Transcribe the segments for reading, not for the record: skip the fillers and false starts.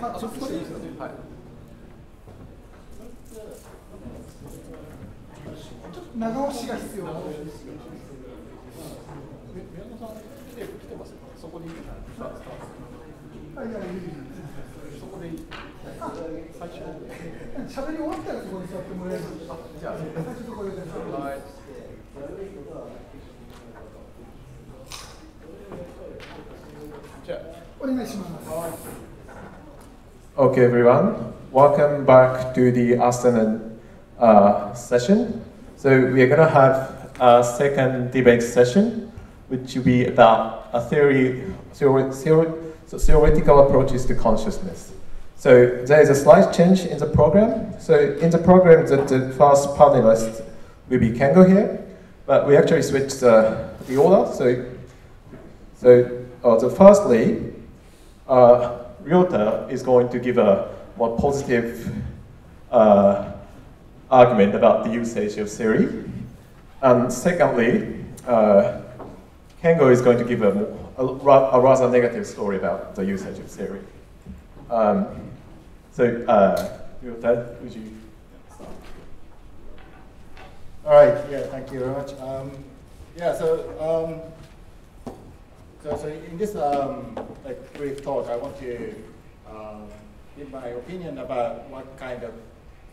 ちょっとしていいですよね。はい。ちょっと長押しが必要なので。宮野さん、来てますよ。そこに。はい、そこでいい。最初。喋り終わったらそこに座ってもらえる。じゃあ、最初そこで。はい。じゃあ、お願いします。Okay, everyone. Welcome back to the afternoon session. So we are going to have a second debate session, which will be about a theoretical approaches to consciousness. So there is a slight change in the program. So in the program, the first panelist will be Kengo here, but we actually switched the order. So firstly, Ryota is going to give a more positive argument about the usage of theory. And secondly, Kengo is going to give a rather negative story about the usage of theory. Ryota, would you start? All right, yeah, thank you very much. So in this brief talk, I want to give my opinion about what kind of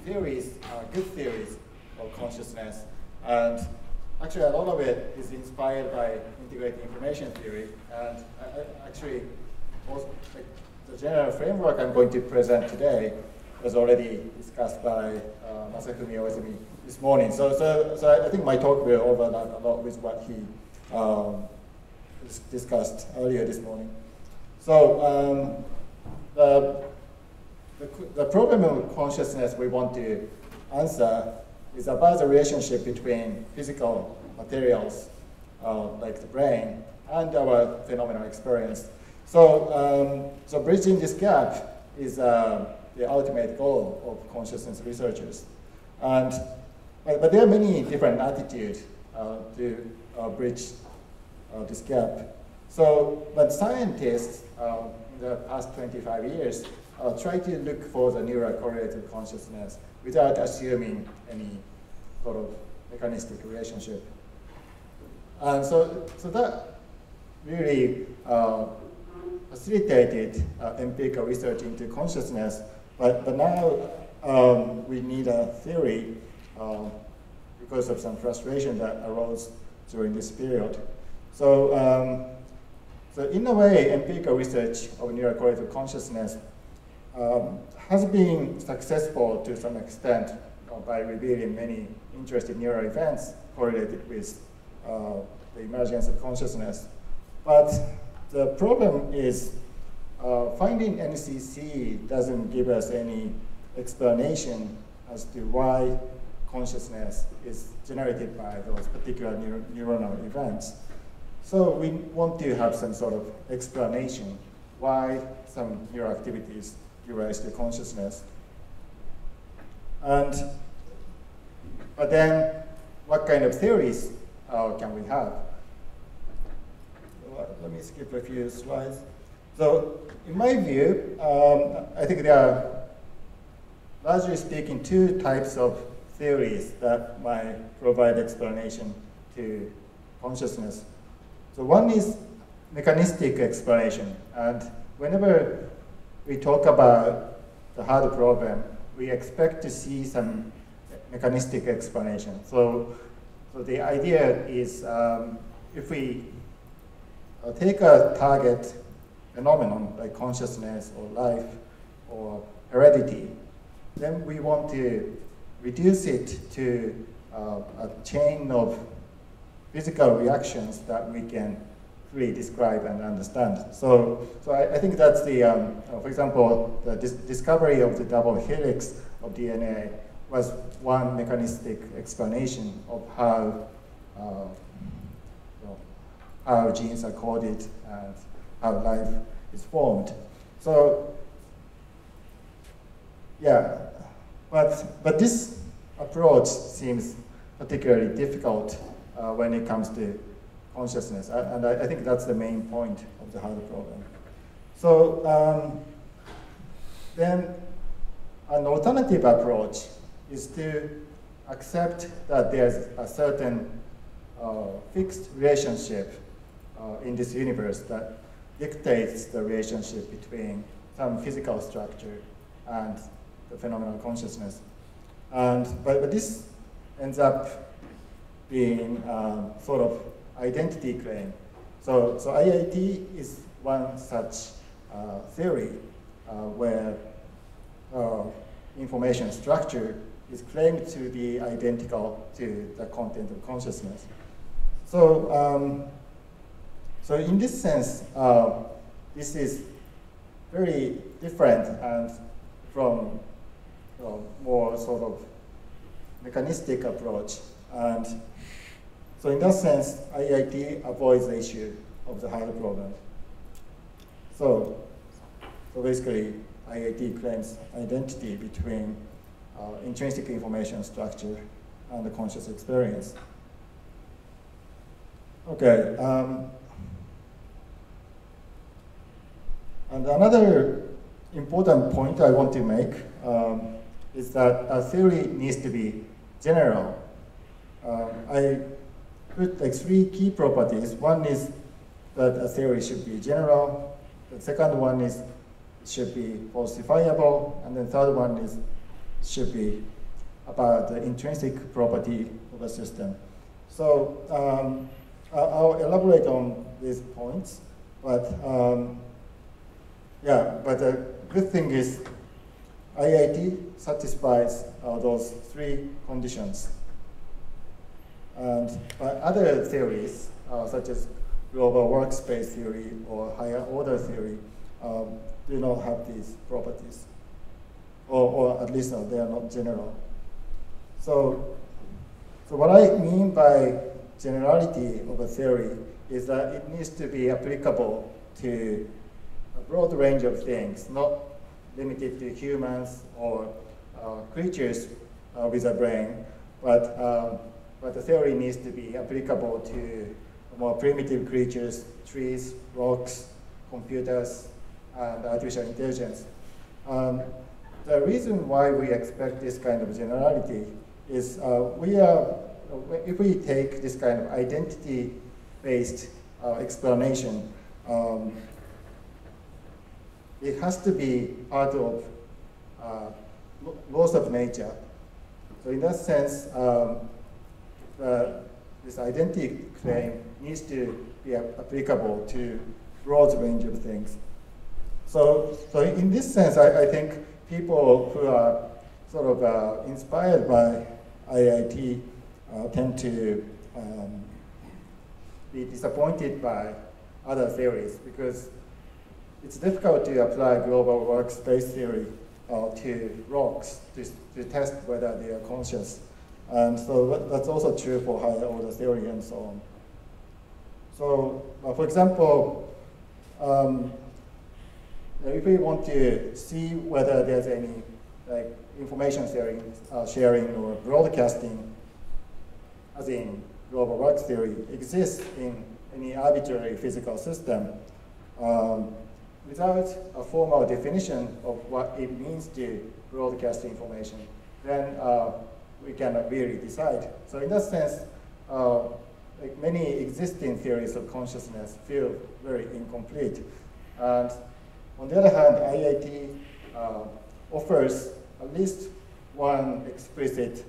theories are good theories of consciousness. And actually, a lot of it is inspired by integrated information theory. And actually, also, the general framework I'm going to present today was already discussed by Masafumi Oizumi this morning. So I think my talk will overlap a lot with what he discussed earlier this morning. So the problem of consciousness we want to answer is about the relationship between physical materials, like the brain, and our phenomenal experience. So bridging this gap is the ultimate goal of consciousness researchers. But there are many different attitudes to bridge this gap. But scientists in the past 25 years try to look for the neural correlated consciousness without assuming any sort of mechanistic relationship. And so that really facilitated empirical research into consciousness. But now we need a theory because of some frustration that arose during this period. So in a way, empirical research of neural correlated consciousness has been successful to some extent by revealing many interesting neural events correlated with the emergence of consciousness. But the problem is finding NCC doesn't give us any explanation as to why consciousness is generated by those particular neuronal events. So we want to have some sort of explanation why some neural activities give rise to consciousness. But then, what kind of theories can we have? Let me skip a few slides. So, in my view, I think there are, largely speaking, two types of theories that might provide explanation to consciousness. So one is mechanistic explanation, and whenever we talk about the hard problem, we expect to see some mechanistic explanation. So the idea is if we take a target phenomenon like consciousness or life or heredity, then we want to reduce it to a chain of physical reactions that we can fully describe and understand. So I think that's the, for example, the discovery of the double helix of DNA was one mechanistic explanation of how genes are coded and how life is formed. So yeah, but this approach seems particularly difficult when it comes to consciousness, and I think that's the main point of the Harder problem. So then an alternative approach is to accept that there's a certain fixed relationship in this universe that dictates the relationship between some physical structure and the phenomenal consciousness. But this ends up being sort of identity claim. So IIT is one such theory where information structure is claimed to be identical to the content of consciousness. So, so in this sense, this is very different and from more sort of mechanistic approach. And so in that sense, IIT avoids the issue of the higher problem. So basically, IIT claims identity between intrinsic information structure and the conscious experience. Okay. And another important point I want to make is that a theory needs to be general. I put like 3 key properties. One is that a theory should be general. The second one is it should be falsifiable. And the third one is it should be about the intrinsic property of a system. So I'll elaborate on these points. But yeah, but the good thing is IIT satisfies those 3 conditions. And other theories, such as global workspace theory or higher order theory, do not have these properties. Or at least they are not general. So what I mean by generality of a theory is that it needs to be applicable to a broad range of things, not limited to humans or creatures with a brain, but the theory needs to be applicable to more primitive creatures, trees, rocks, computers, and artificial intelligence. The reason why we expect this kind of generality is if we take this kind of identity-based explanation, it has to be part of laws of nature. So in that sense, this identity claim needs to be applicable to broad range of things. So in this sense, I think people who are sort of inspired by IIT tend to be disappointed by other theories because it's difficult to apply global workspace theory to rocks to test whether they are conscious. And so that's also true for higher order theory and so on. So for example, if we want to see whether there's any like information sharing or broadcasting, as in global works theory, exists in any arbitrary physical system, without a formal definition of what it means to broadcast information, then we cannot really decide. So in that sense, like many existing theories of consciousness feel very incomplete. And on the other hand, IIT offers at least one explicit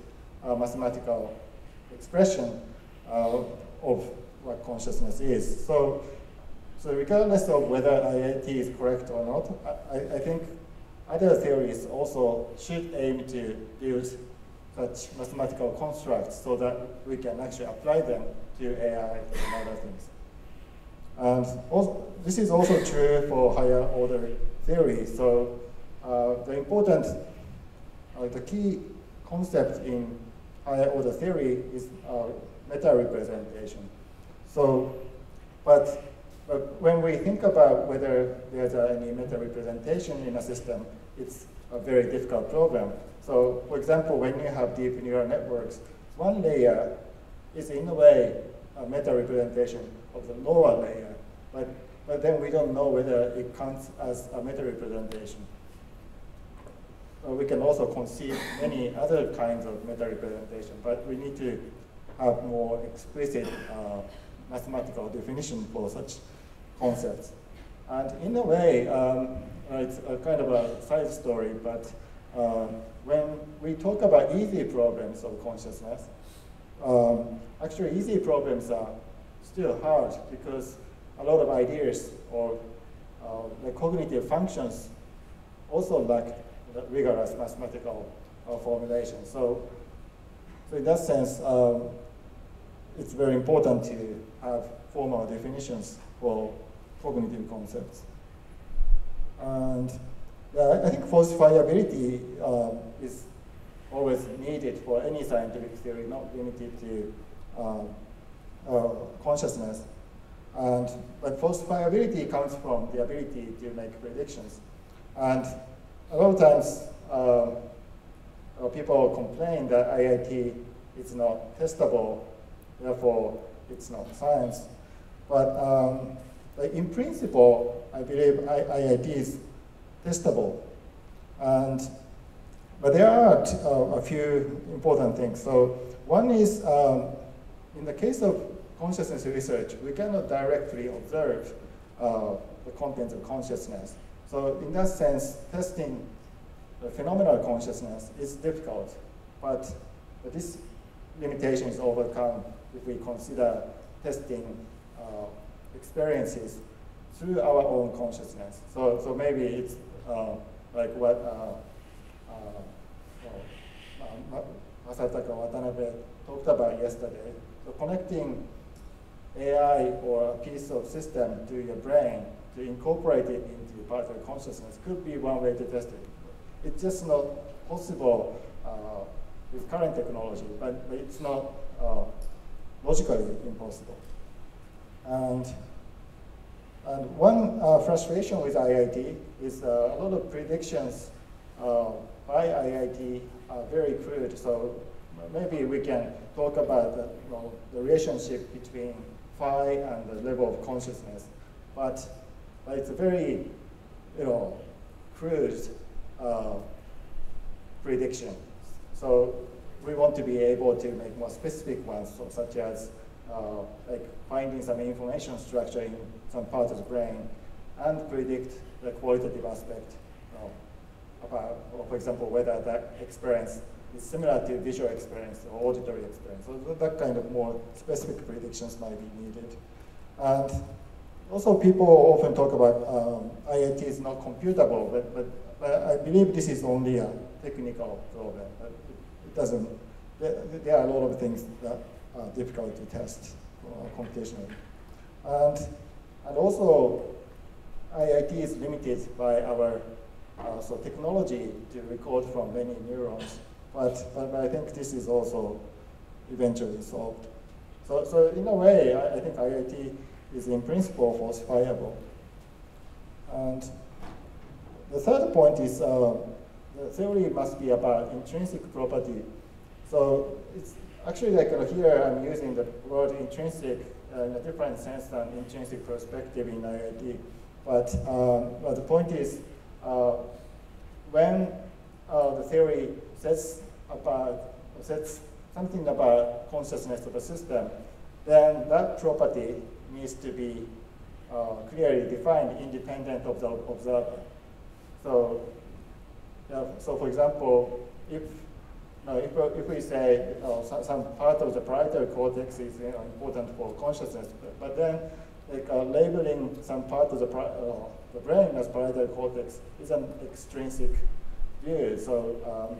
mathematical expression of what consciousness is. So regardless of whether IIT is correct or not, I think other theories also should aim to build such mathematical constructs so that we can actually apply them to AI and other things. And also, this is also true for higher order theory. So the important, the key concept in higher order theory is meta-representation. So, but when we think about whether there's any meta-representation in a system, it's a very difficult problem. So, for example, when you have deep neural networks, one layer is in a way a meta-representation of the lower layer, but then we don't know whether it counts as a meta-representation. we can also conceive many other kinds of meta-representation, but we need to have more explicit mathematical definition for such concepts. And in a way, it's a kind of a side story, but when we talk about easy problems of consciousness, actually easy problems are still hard because a lot of ideas or the cognitive functions also lack rigorous mathematical formulation. So in that sense, it's very important to have formal definitions for cognitive concepts. And I think falsifiability is always needed for any scientific theory, not limited to consciousness. But falsifiability comes from the ability to make predictions. And a lot of times, people complain that IIT is not testable, therefore it's not science. But in principle, I believe IIT is testable. But there are a few important things. So one is, in the case of consciousness research, we cannot directly observe the contents of consciousness. So in that sense, testing the phenomenal consciousness is difficult, but this limitation is overcome if we consider testing experiences through our own consciousness. So maybe it's like what Masataka Watanabe talked about yesterday. So connecting AI or a piece of system to your brain to incorporate it into part of consciousness could be one way to test it. It's just not possible with current technology, but it's not logically impossible. And one frustration with IIT is a lot of predictions by IIT are very crude. So maybe we can talk about the relationship between phi and the level of consciousness, but it's a very crude prediction. So we want to be able to make more specific ones, so such as like finding some information structure in some part of the brain and predict the qualitative aspect about, for example, whether that experience is similar to visual experience or auditory experience. So that kind of more specific predictions might be needed. And also people often talk about IIT is not computable, but I believe this is only a technical problem. It doesn't, there are a lot of things that are difficult to test computationally. And also, IIT is limited by our technology to record from many neurons, but I think this is also eventually solved. So in a way, I think IIT is in principle falsifiable. And the third point is the theory must be about intrinsic property. So it's actually like here I'm using the word intrinsic in a different sense than intrinsic perspective in IIT. But the point is, when the theory says something about consciousness of a system, then that property needs to be clearly defined, independent of the observer. So for example, if we say some part of the parietal cortex is important for consciousness, but then labeling some part of the brain as parietal cortex is an extrinsic view. So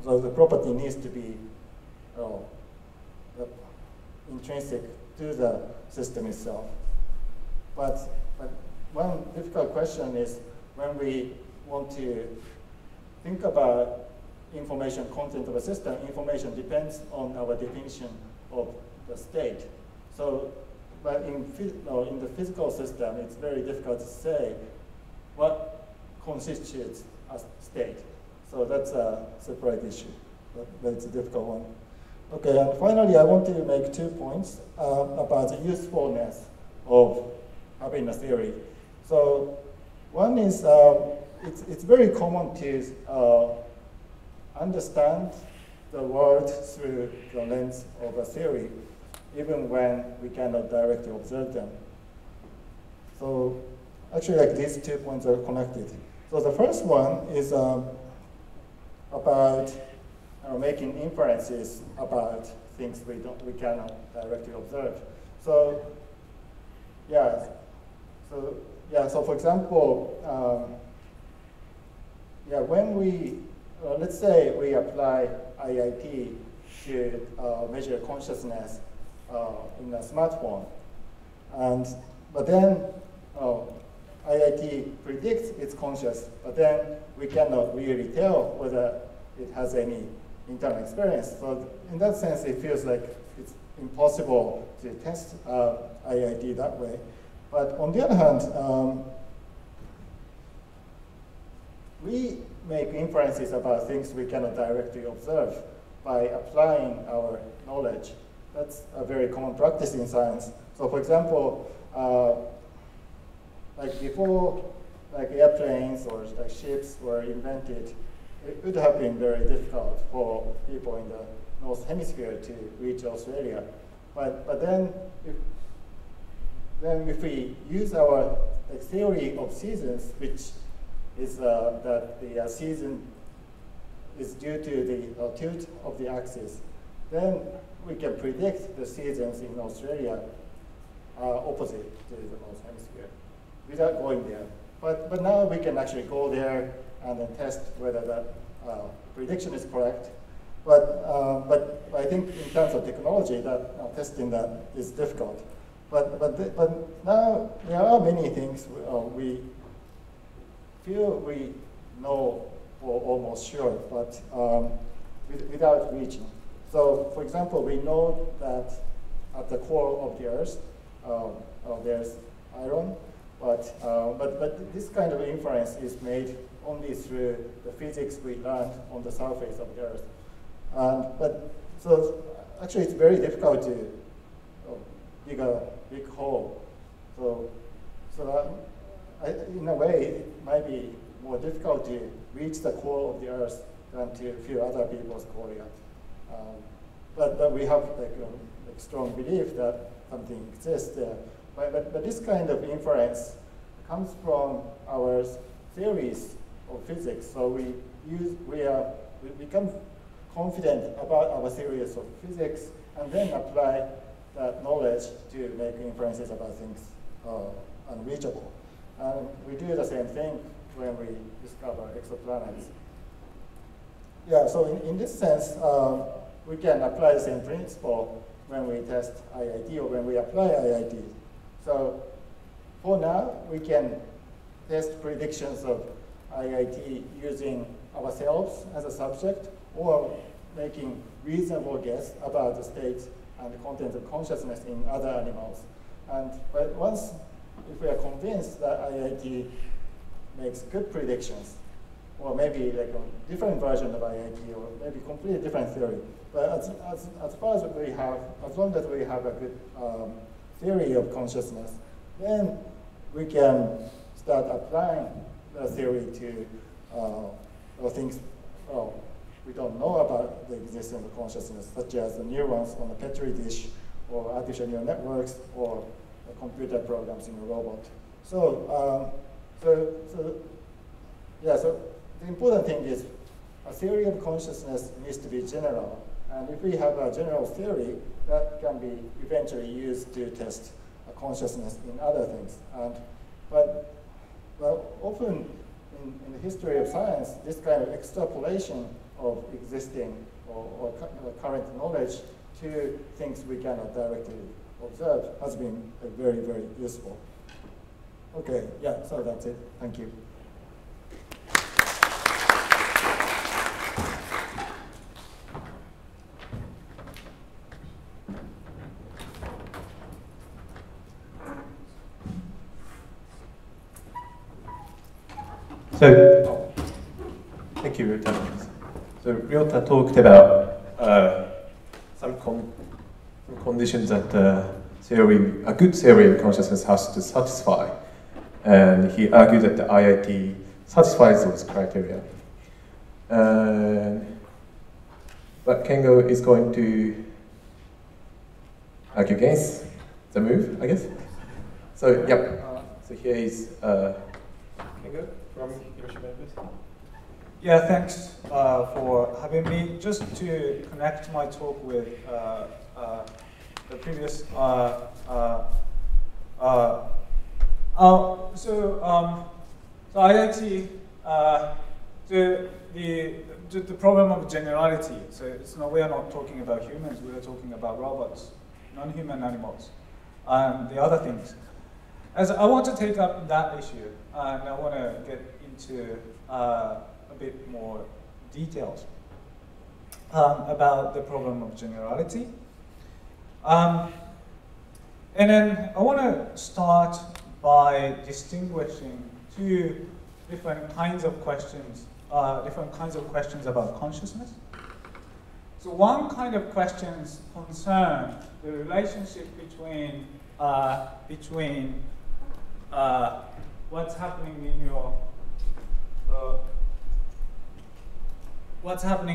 the property needs to be intrinsic to the system itself. But one difficult question is when we want to think about information content of a system, information depends on our definition of the state. So, but in the physical system, it's very difficult to say what constitutes a state. So that's a separate issue, but it's a difficult one. Okay, and finally, I want to make 2 points about the usefulness of having a theory. So one is, it's very common to understand the world through the lens of a theory, even when we cannot directly observe them. So actually, like, these 2 points are connected. So the first one is about making inferences about things we cannot directly observe. So so for example, when we let's say we apply IIT to measure consciousness in a smartphone, but then IIT predicts it's conscious, but then we cannot really tell whether it has any internal experience. So in that sense, it feels like it's impossible to test IIT that way. But on the other hand, we make inferences about things we cannot directly observe by applying our knowledge. That's a very common practice in science. So for example, like before airplanes or like ships were invented, it would have been very difficult for people in the North Hemisphere to reach Australia. But then if we use our theory of seasons, which is that the season is due to the tilt of the axis, then we can predict the seasons in Australia are opposite to the North Hemisphere without going there. But now we can actually go there and then test whether that prediction is correct. But I think in terms of technology, that testing that is difficult. But now there are many things we feel we know for almost sure, but without reaching. So, for example, we know that at the core of the Earth, there's iron, but this kind of inference is made only through the physics we learned on the surface of the Earth. So actually, it's very difficult to dig a big hole. So in a way, it might be more difficult to reach the core of the Earth than to a few other people's core. But we have like strong belief that something exists there. But this kind of inference comes from our theories of physics. So we become confident about our theories of physics and then apply that knowledge to make inferences about things unreachable. And we do the same thing when we discover exoplanets. Yeah, so in this sense, we can apply the same principle when we test IIT or when we apply IIT. So for now, we can test predictions of IIT using ourselves as a subject or making reasonable guess about the state and the content of consciousness in other animals. But once, if we are convinced that IIT makes good predictions, or maybe like a different version of IIT, or maybe completely different theory, but as far as we have, as long as we have a good theory of consciousness, then we can start applying the theory to things we don't know about the existence of consciousness, such as the neurons on a petri dish, or artificial neural networks, or computer programs in a robot. So the important thing is a theory of consciousness needs to be general. And if we have a general theory, that can be eventually used to test consciousness in other things. But often in the history of science, this kind of extrapolation of existing or current knowledge to things we cannot directly observe has been very, very useful. Okay, yeah, so that's it. Thank you. So, thank you, Ryota. So Ryota talked about some conditions that a good theory of consciousness has to satisfy, and he argued that the IIT satisfies those criteria. but Kengo is going to argue against the move, I guess. So, yep. So here is Kengo from Hiroshima University. Yeah, thanks for having me. Just to connect my talk with the previous. So IIT, the problem of generality. So it's not, we are not talking about humans. We are talking about robots, non-human animals, and the other things. As I want to take up that issue, and I want to get into a bit more details about the problem of generality. And then I want to start by distinguishing two different kinds of questions about consciousness. So one kind of questions concern the relationship between what's happening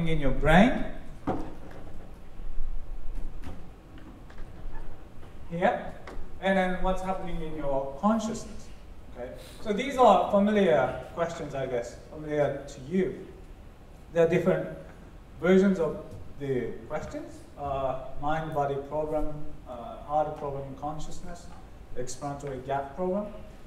in your brain here, and then what's happening in your consciousness. Okay, so these are familiar questions, I guess, familiar to you. There are different versions of the questions: mind-body problem, heart problem, consciousness, explanatory gap problem.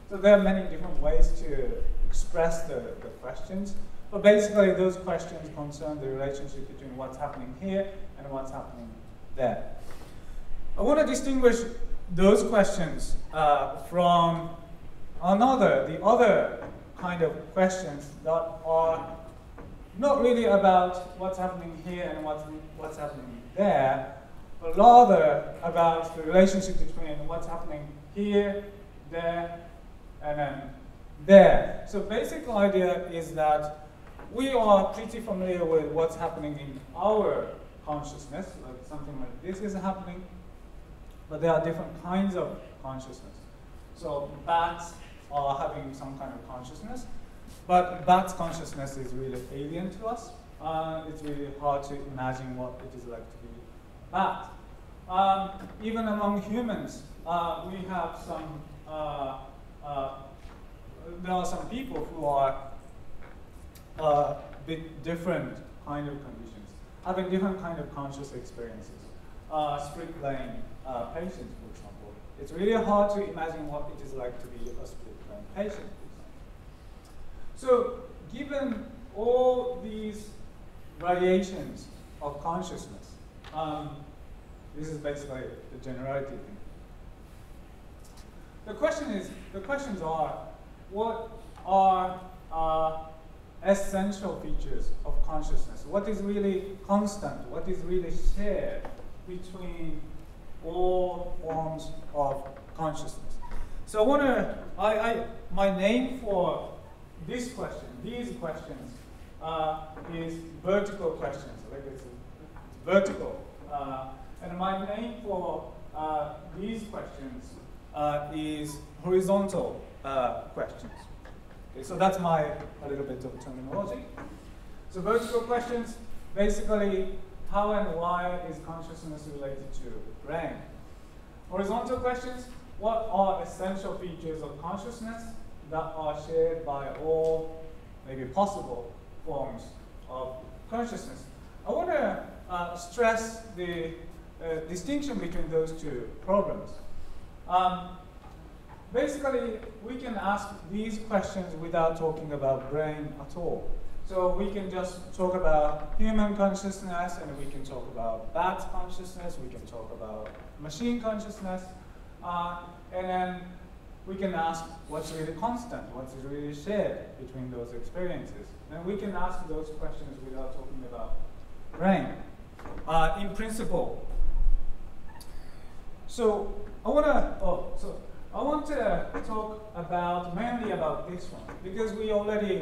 So there are many different ways to express the questions. But basically, those questions concern the relationship between what's happening here and what's happening there. I want to distinguish those questions from the other kind of questions that are not really about what's happening here and what's happening there, but rather about the relationship between what's happening here, there, and then there. So basic idea is that we are pretty familiar with what's happening in our consciousness, like something like this is happening, but there are different kinds of consciousness. So bats are having some kind of consciousness, but bats' consciousness is really alien to us. It's really hard to imagine what it is like to be a bat. Even among humans, we have some, there are some people who are a bit different kind of conditions, having different kind of conscious experiences. Split brain patients, for example. It's really hard to imagine what it is like to be a split brain patient, for example. So given all these variations of consciousness, this is basically the generality thing. The questions are, what are essential features of consciousness? What is really constant? What is really shared between all forms of consciousness? So I want to, my name for this question, these questions, is vertical questions. Like it's vertical. And my name for these questions is horizontal questions. Okay, so that's a little bit of terminology. So vertical questions, basically, how and why is consciousness related to brain? Horizontal questions, what are essential features of consciousness that are shared by all, maybe possible, forms of consciousness? I want to stress the distinction between those two problems. Basically, we can ask these questions without talking about brain at all. So we can just talk about human consciousness, and we can talk about bat consciousness, we can talk about machine consciousness, and then we can ask what's really constant, what's really shared between those experiences. And we can ask those questions without talking about brain, in principle. So I want to talk mainly about this one, because we already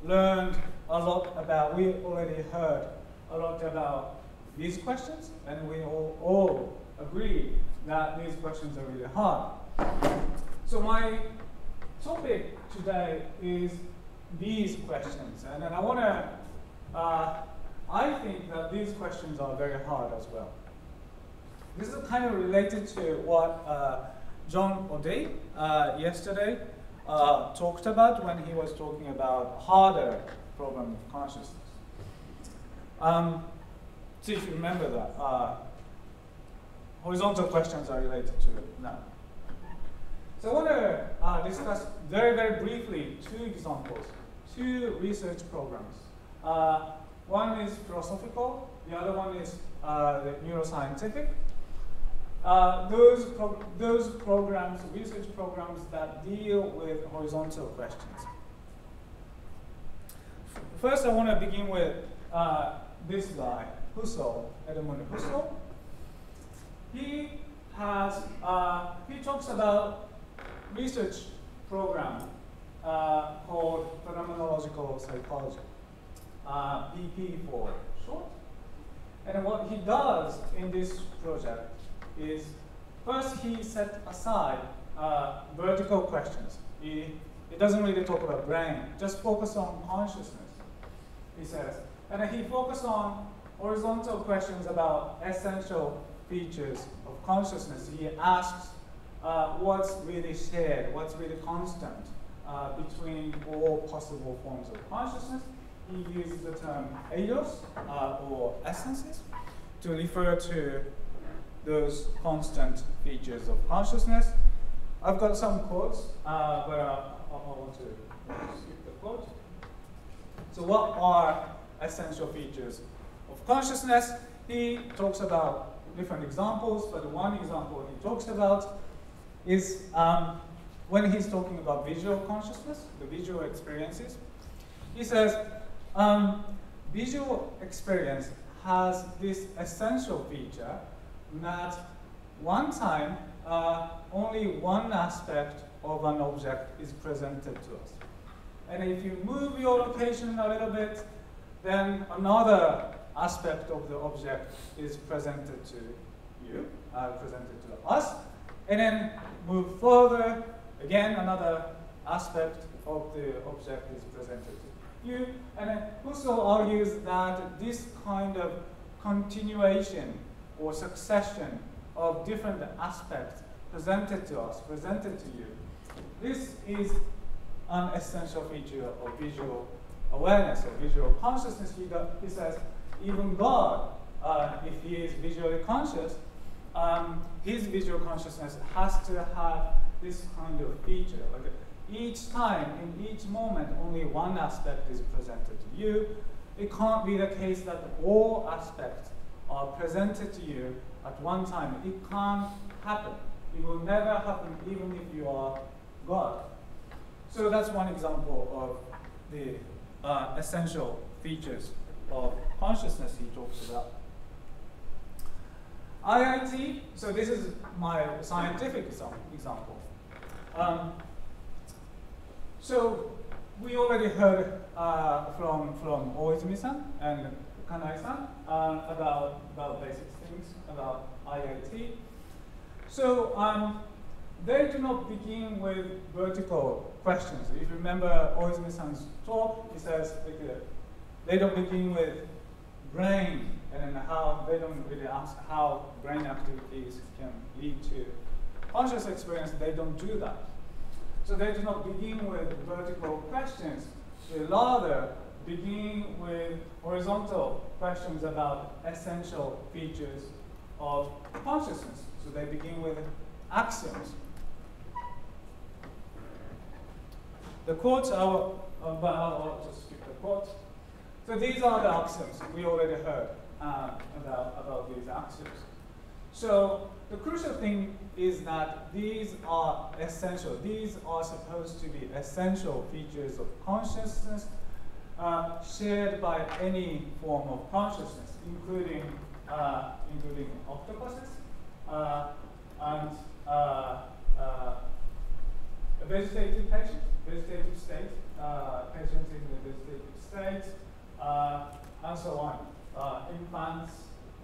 learned a lot about, we already heard a lot about these questions, and we all agree that these questions are really hard. So my topic today is these questions, and then I want to I think that these questions are very hard as well. This is kind of related to what John O'Day yesterday talked about when he was talking about harder problem of consciousness. So if you remember that, horizontal questions are related to it now. So I want to discuss very, very briefly two examples, two research programs. One is philosophical, the other one is neuroscientific. Those programs, research programs that deal with horizontal questions. First, I want to begin with this guy, Husserl, Edmund Husserl. He talks about research program called phenomenological psychology, BP for short. And what he does in this project is, first he set aside vertical questions. He doesn't really talk about brain, just focus on consciousness, he says. And then he focused on horizontal questions about essential features of consciousness. He asks what's really shared, what's really constant between all possible forms of consciousness. He uses the term eidos, or essences, to refer to those constant features of consciousness. I've got some quotes, but I want to skip the quote. So what are essential features of consciousness? He talks about different examples, but one example he talks about is when he's talking about visual consciousness, the visual experiences. He says, visual experience has this essential feature that one time only one aspect of an object is presented to us. And if you move your location a little bit, then another aspect of the object is presented to you, presented to us. And then move further, again, another aspect of the object is presented to you. And then Husserl argues that this kind of continuation or succession of different aspects presented to us, presented to you, this is an essential feature of visual awareness or visual consciousness. He says, even God, if he is visually conscious, his visual consciousness has to have this kind of feature. Like each time, in each moment, only one aspect is presented to you. It can't be the case that all aspects are presented to you at one time. It can't happen. It will never happen even if you are God. So that's one example of the essential features of consciousness he talks about. IIT, so this is my scientific example. So we already heard from Oizumi-san and Kanai-san about basic things about IIT. So they do not begin with vertical questions. If you remember Oizumi-san's talk, he says they don't begin with brain, and then how they don't really ask how brain activities can lead to conscious experience. They don't do that. So they do not begin with vertical questions. They rather begin with horizontal questions about essential features of consciousness. So they begin with axioms. The quotes are, but I'll just skip the quotes. So these are the axioms. We already heard about these axioms. So the crucial thing is that these are essential. These are supposed to be essential features of consciousness shared by any form of consciousness, including octopuses and a vegetative patient, vegetative state, patients in the vegetative state, and so on, implants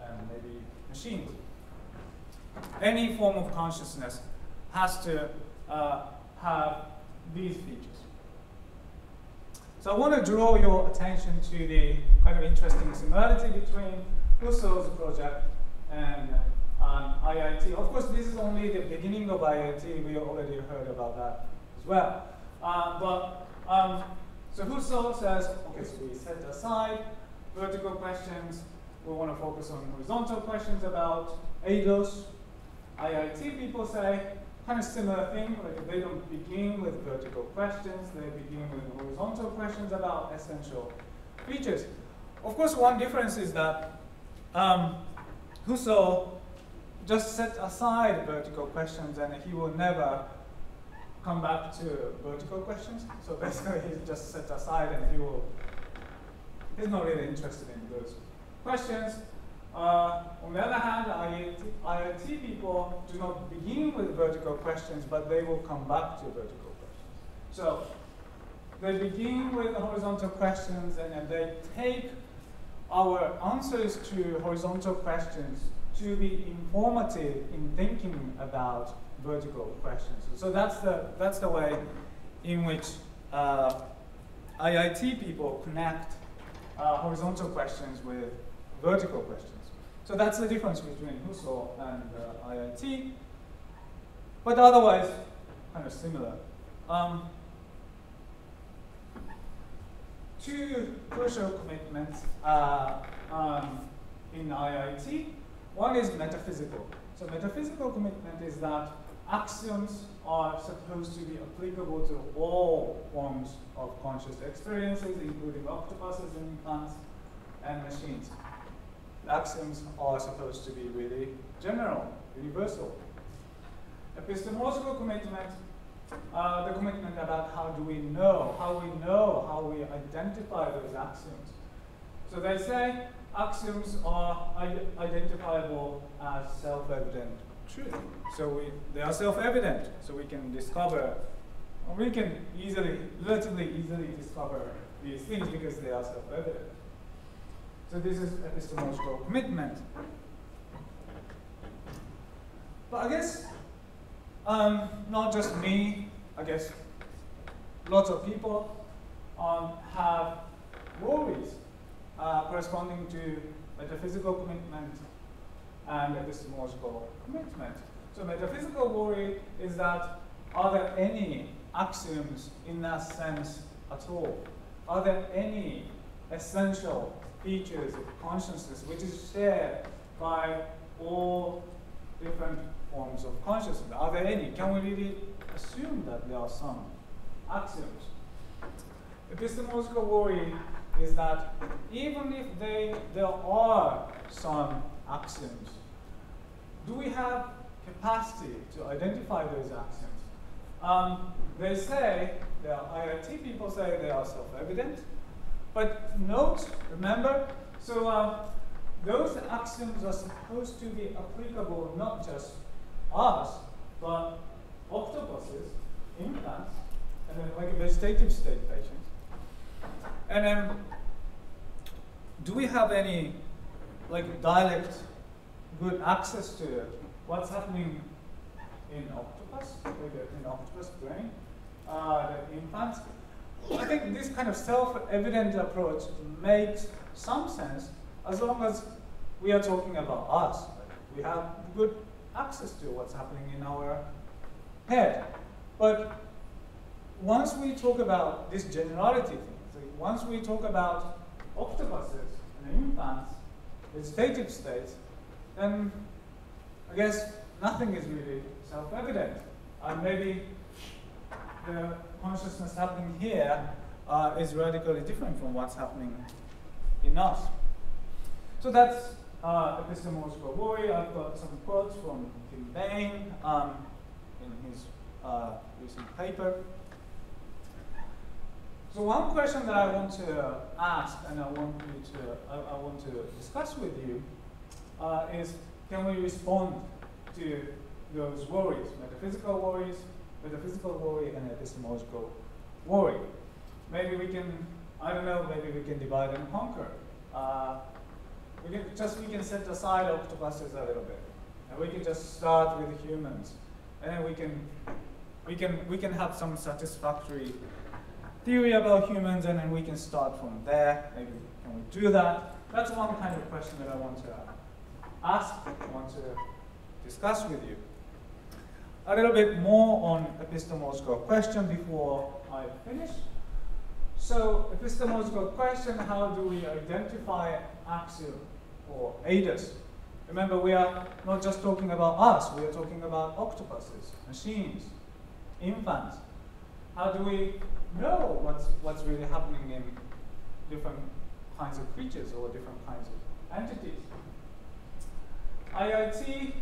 and maybe machines. Any form of consciousness has to have these features. So I want to draw your attention to the kind of interesting similarity between Husserl's project and IIT. Of course, this is only the beginning of IIT. We already heard about that as well. So Husserl says, okay, so we set aside vertical questions. We want to focus on horizontal questions about eidos. IIT people say kind of similar thing, like they don't begin with vertical questions, they begin with horizontal questions about essential features. Of course, one difference is that Husserl just set aside vertical questions and he will never come back to vertical questions. So basically he's just set aside and he's not really interested in those questions. On the other hand, IIT people do not begin with vertical questions, but they will come back to vertical questions. So they begin with horizontal questions, and they take our answers to horizontal questions to be informative in thinking about vertical questions. So that's the way in which IIT people connect horizontal questions with vertical questions. So that's the difference between Husserl and IIT, but otherwise kind of similar. Two crucial commitments in IIT. One is metaphysical. So metaphysical commitment is that axioms are supposed to be applicable to all forms of conscious experiences, including octopuses and plants and machines. Axioms are supposed to be really general, universal. Epistemological commitment, the commitment about how we know, how we identify those axioms. So they say axioms are identifiable as self-evident truth. So they are self-evident, so we can discover, or we can relatively easily discover these things because they are self-evident. So this is epistemological commitment. But I guess not just me, I guess lots of people have worries corresponding to metaphysical commitment and epistemological commitment. So metaphysical worry is that, are there any axioms in that sense at all? Are there any essential features of consciousness which is shared by all different forms of consciousness? Are there any? Can we really assume that there are some axioms? Epistemological worry is that even if there are some axioms, do we have capacity to identify those axioms? They say, IIT people say they are self-evident, but note, remember, so those axioms are supposed to be applicable not just us, but octopuses, implants, and then like vegetative state patients. And then, do we have any like direct good access to what's happening in octopus, in octopus brain, the implants? I think this kind of self-evident approach makes some sense as long as we are talking about us. We have good access to what's happening in our head. But once we talk about this generality thing, so once we talk about octopuses and implants, vegetative states, then I guess nothing is really self-evident. Maybe the consciousness happening here is radically different from what's happening in us. So that's epistemological worry. I've got some quotes from Tim Bain in his recent paper. So one question that I want to ask and I want to discuss with you is, can we respond to those worries, metaphysical worry and epistemological worry? Maybe we can, I don't know, maybe we can divide and conquer. We can set aside octopuses a little bit, and we can just start with humans, and then we can have some satisfactory theory about humans, and then we can start from there. Maybe can we do that? That's one kind of question that I want to ask, I want to discuss with you. A little bit more on epistemological question before I finish. So, epistemological question, how do we identify axiom or ADAS? Remember, we are not just talking about us, we are talking about octopuses, machines, infants. How do we know what's really happening in different kinds of creatures or different kinds of entities? IIT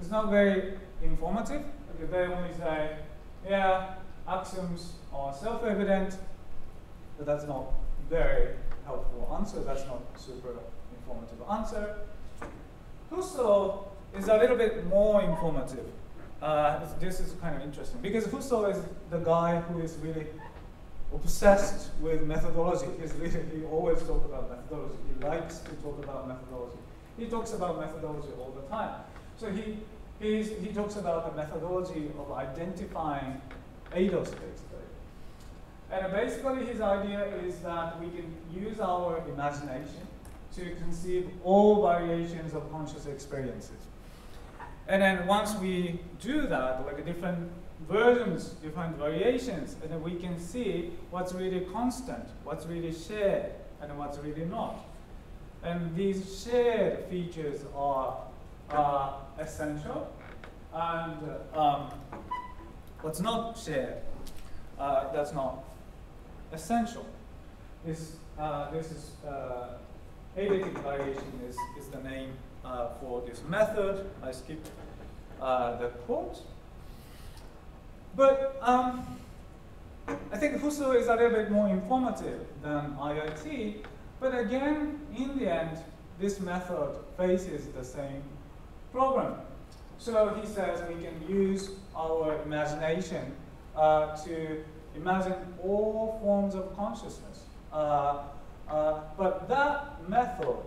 is not very informative. Okay, they only say, yeah, axioms are self-evident, but that's not very helpful answer. That's not super informative answer. Husserl is a little bit more informative. This is kind of interesting because Husserl is the guy who is really obsessed with methodology. He always talks about methodology. He likes to talk about methodology. He talks about methodology all the time. So he talks about the methodology of identifying ADOS, basically. And basically his idea is that we can use our imagination to conceive all variations of conscious experiences. And then once we do that, like different versions, different variations, and then we can see what's really constant, what's really shared, and what's really not. And these shared features are essential, and what's not shared, that's not essential. This is eidetic variation is the name for this method. I skipped the quote. But I think Husserl is a little bit more informative than IIT. But again, in the end, this method faces the same problem. So he says we can use our imagination to imagine all forms of consciousness. But that method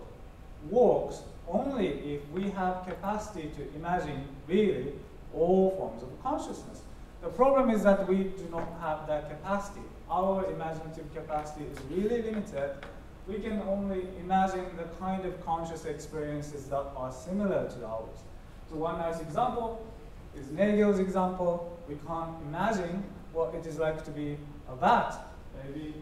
works only if we have capacity to imagine really all forms of consciousness. The problem is that we do not have that capacity. Our imaginative capacity is really limited. We can only imagine the kind of conscious experiences that are similar to ours. So one nice example is Nagel's example. We can't imagine what it is like to be a bat. Maybe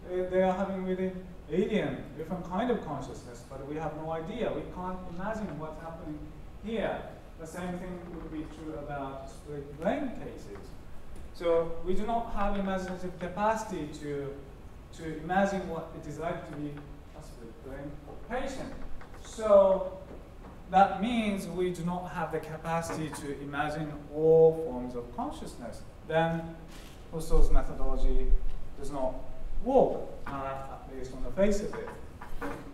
they are having really alien, different kind of consciousness, but we have no idea. We can't imagine what's happening here. The same thing would be true about split brain cases. So we do not have imaginative capacity to imagine what it is like to be a split brain patient. So that means we do not have the capacity to imagine all forms of consciousness. Then Husserl's methodology does not work, at least on the face of it.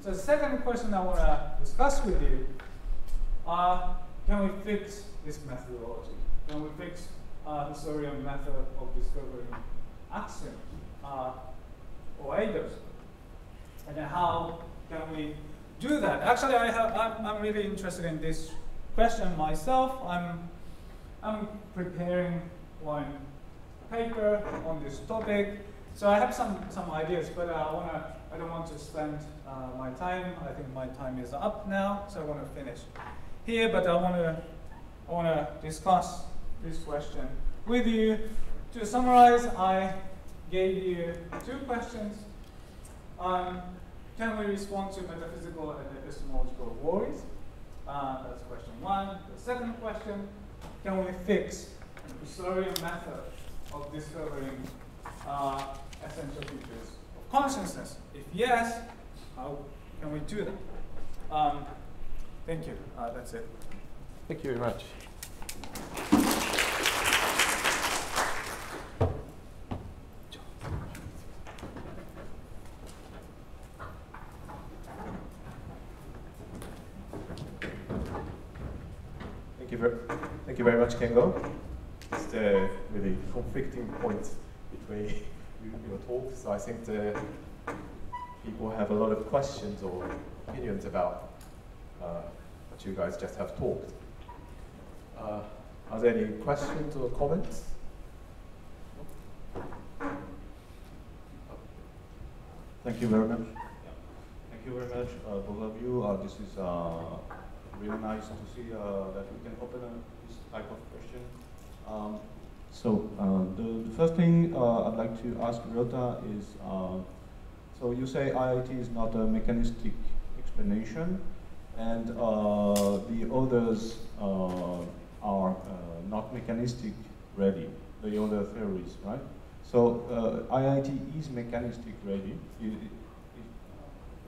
So the second question I want to discuss with you, can we fix this methodology? Can we fix the Husserlian method of discovering axioms or ADOS? And then how can we do that? Actually, I'm really interested in this question myself. I'm preparing one paper on this topic. So I have some ideas, but I don't want to spend my time. I think my time is up now, so I want to finish here. But I want to discuss this question with you. To summarize, I gave you two questions. Can we respond to metaphysical and epistemological worries? That's question one. The second question: can we fix the Husserlian method of discovering essential features of consciousness? If yes, how can we do that? Thank you. That's it. Thank you very much. Thank you very much, Kengo. It's the really conflicting point between your talk. So I think the people have a lot of questions or opinions about what you guys just have talked. Are there any questions or comments? Thank you very much. Thank you very much, both of you. This is really nice to see that we can open this type of question. The first thing I'd like to ask Ryota is, so you say IIT is not a mechanistic explanation, and the others are not mechanistic ready, the other theories, right? So IIT is mechanistic ready.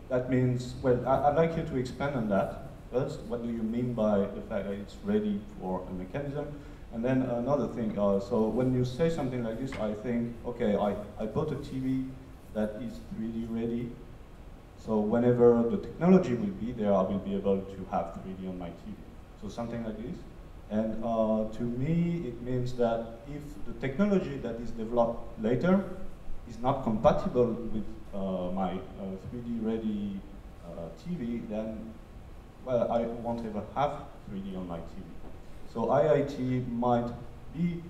That means, well, I'd like you to expand on that first. What do you mean by the fact that it's ready for a mechanism? And then another thing, so when you say something like this, I think, okay, I bought a TV that is 3D ready. So whenever the technology will be there, I will be able to have 3D on my TV. So something like this. And to me, it means that if the technology that is developed later is not compatible with my 3D ready TV, then, well, I won't ever have 3D on my TV. So IIT might be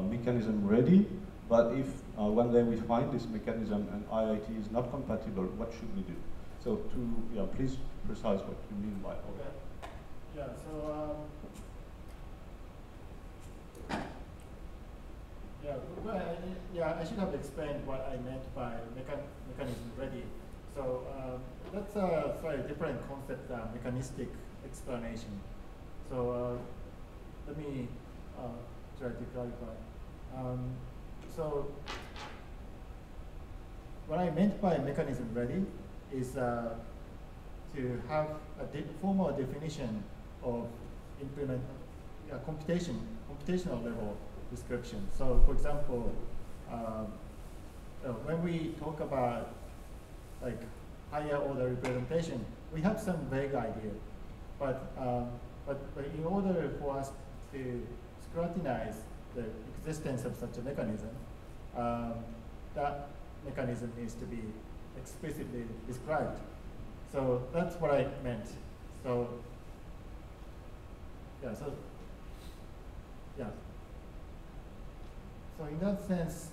mechanism ready, but if one day we find this mechanism and IIT is not compatible, what should we do? So please precise what you mean by all that. Yeah, so I should have explained what I meant by mechanism ready. So that's a slightly different concept than mechanistic explanation. So let me try to clarify. So what I meant by mechanism ready is to have a formal definition of computational level description. So for example, when we talk about like higher order representation, we have some vague idea, but in order for us to scrutinize the existence of such a mechanism, that mechanism needs to be explicitly described. So that's what I meant. So yeah, so in that sense,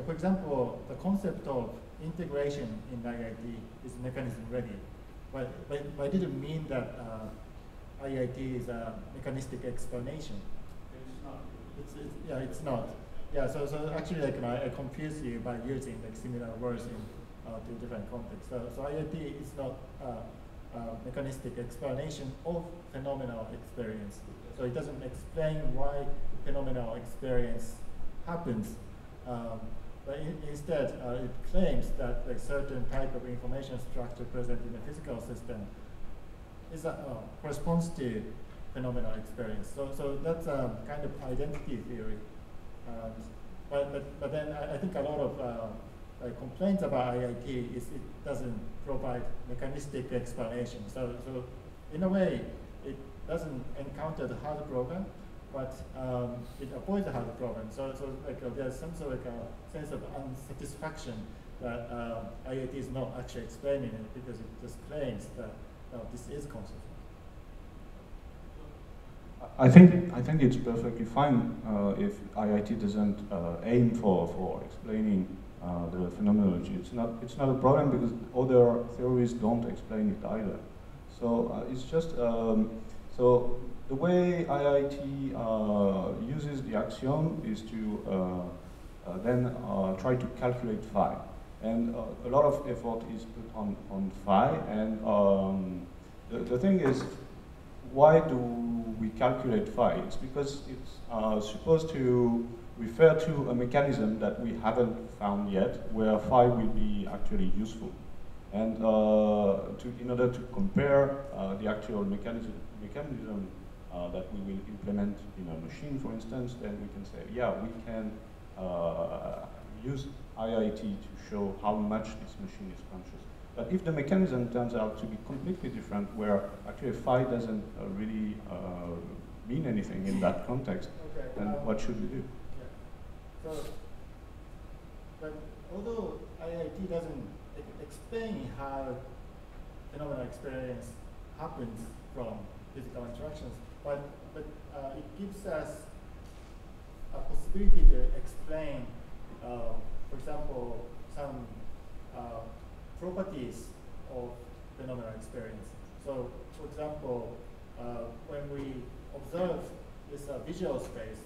for example, the concept of integration in IIT is mechanism ready, but I didn't mean that IIT is a mechanistic explanation. It's not. It's not. Yeah, so actually, like, I confuse you by using like similar words in two different contexts. So IIT is not a mechanistic explanation of phenomenal experience. So it doesn't explain why phenomenal experience happens, but instead it claims that a certain type of information structure present in a physical system is corresponds to phenomenal experience. So that's a kind of identity theory. But then I think a lot of complaints about IIT is it doesn't provide mechanistic explanation. So in a way, it doesn't encounter the hard problem, but it avoids the hard problem. So like there's some sort of a sense of unsatisfaction that IIT is not actually explaining it because it just claims that this is consciousness. I think it's perfectly fine if IIT doesn't aim for explaining the phenomenology. It's not a problem because other theories don't explain it either. So it's just so the way IIT uses the axiom is to then try to calculate phi, and a lot of effort is put on phi. And the thing is, why do we calculate phi? It's because it's supposed to refer to a mechanism that we haven't found yet, where phi will be actually useful. And in order to compare the actual mechanism that we will implement in a machine, for instance, then we can say, yeah, we can use IIT to show how much this machine is conscious. But if the mechanism turns out to be completely different, where actually phi doesn't really mean anything in that context, okay, then what should we do? Yeah. So, but although IIT doesn't explain how phenomenal experience happens from physical interactions, but it gives us a possibility to explain, for example, some properties of phenomenal experience. So, for example, when we observe this visual space,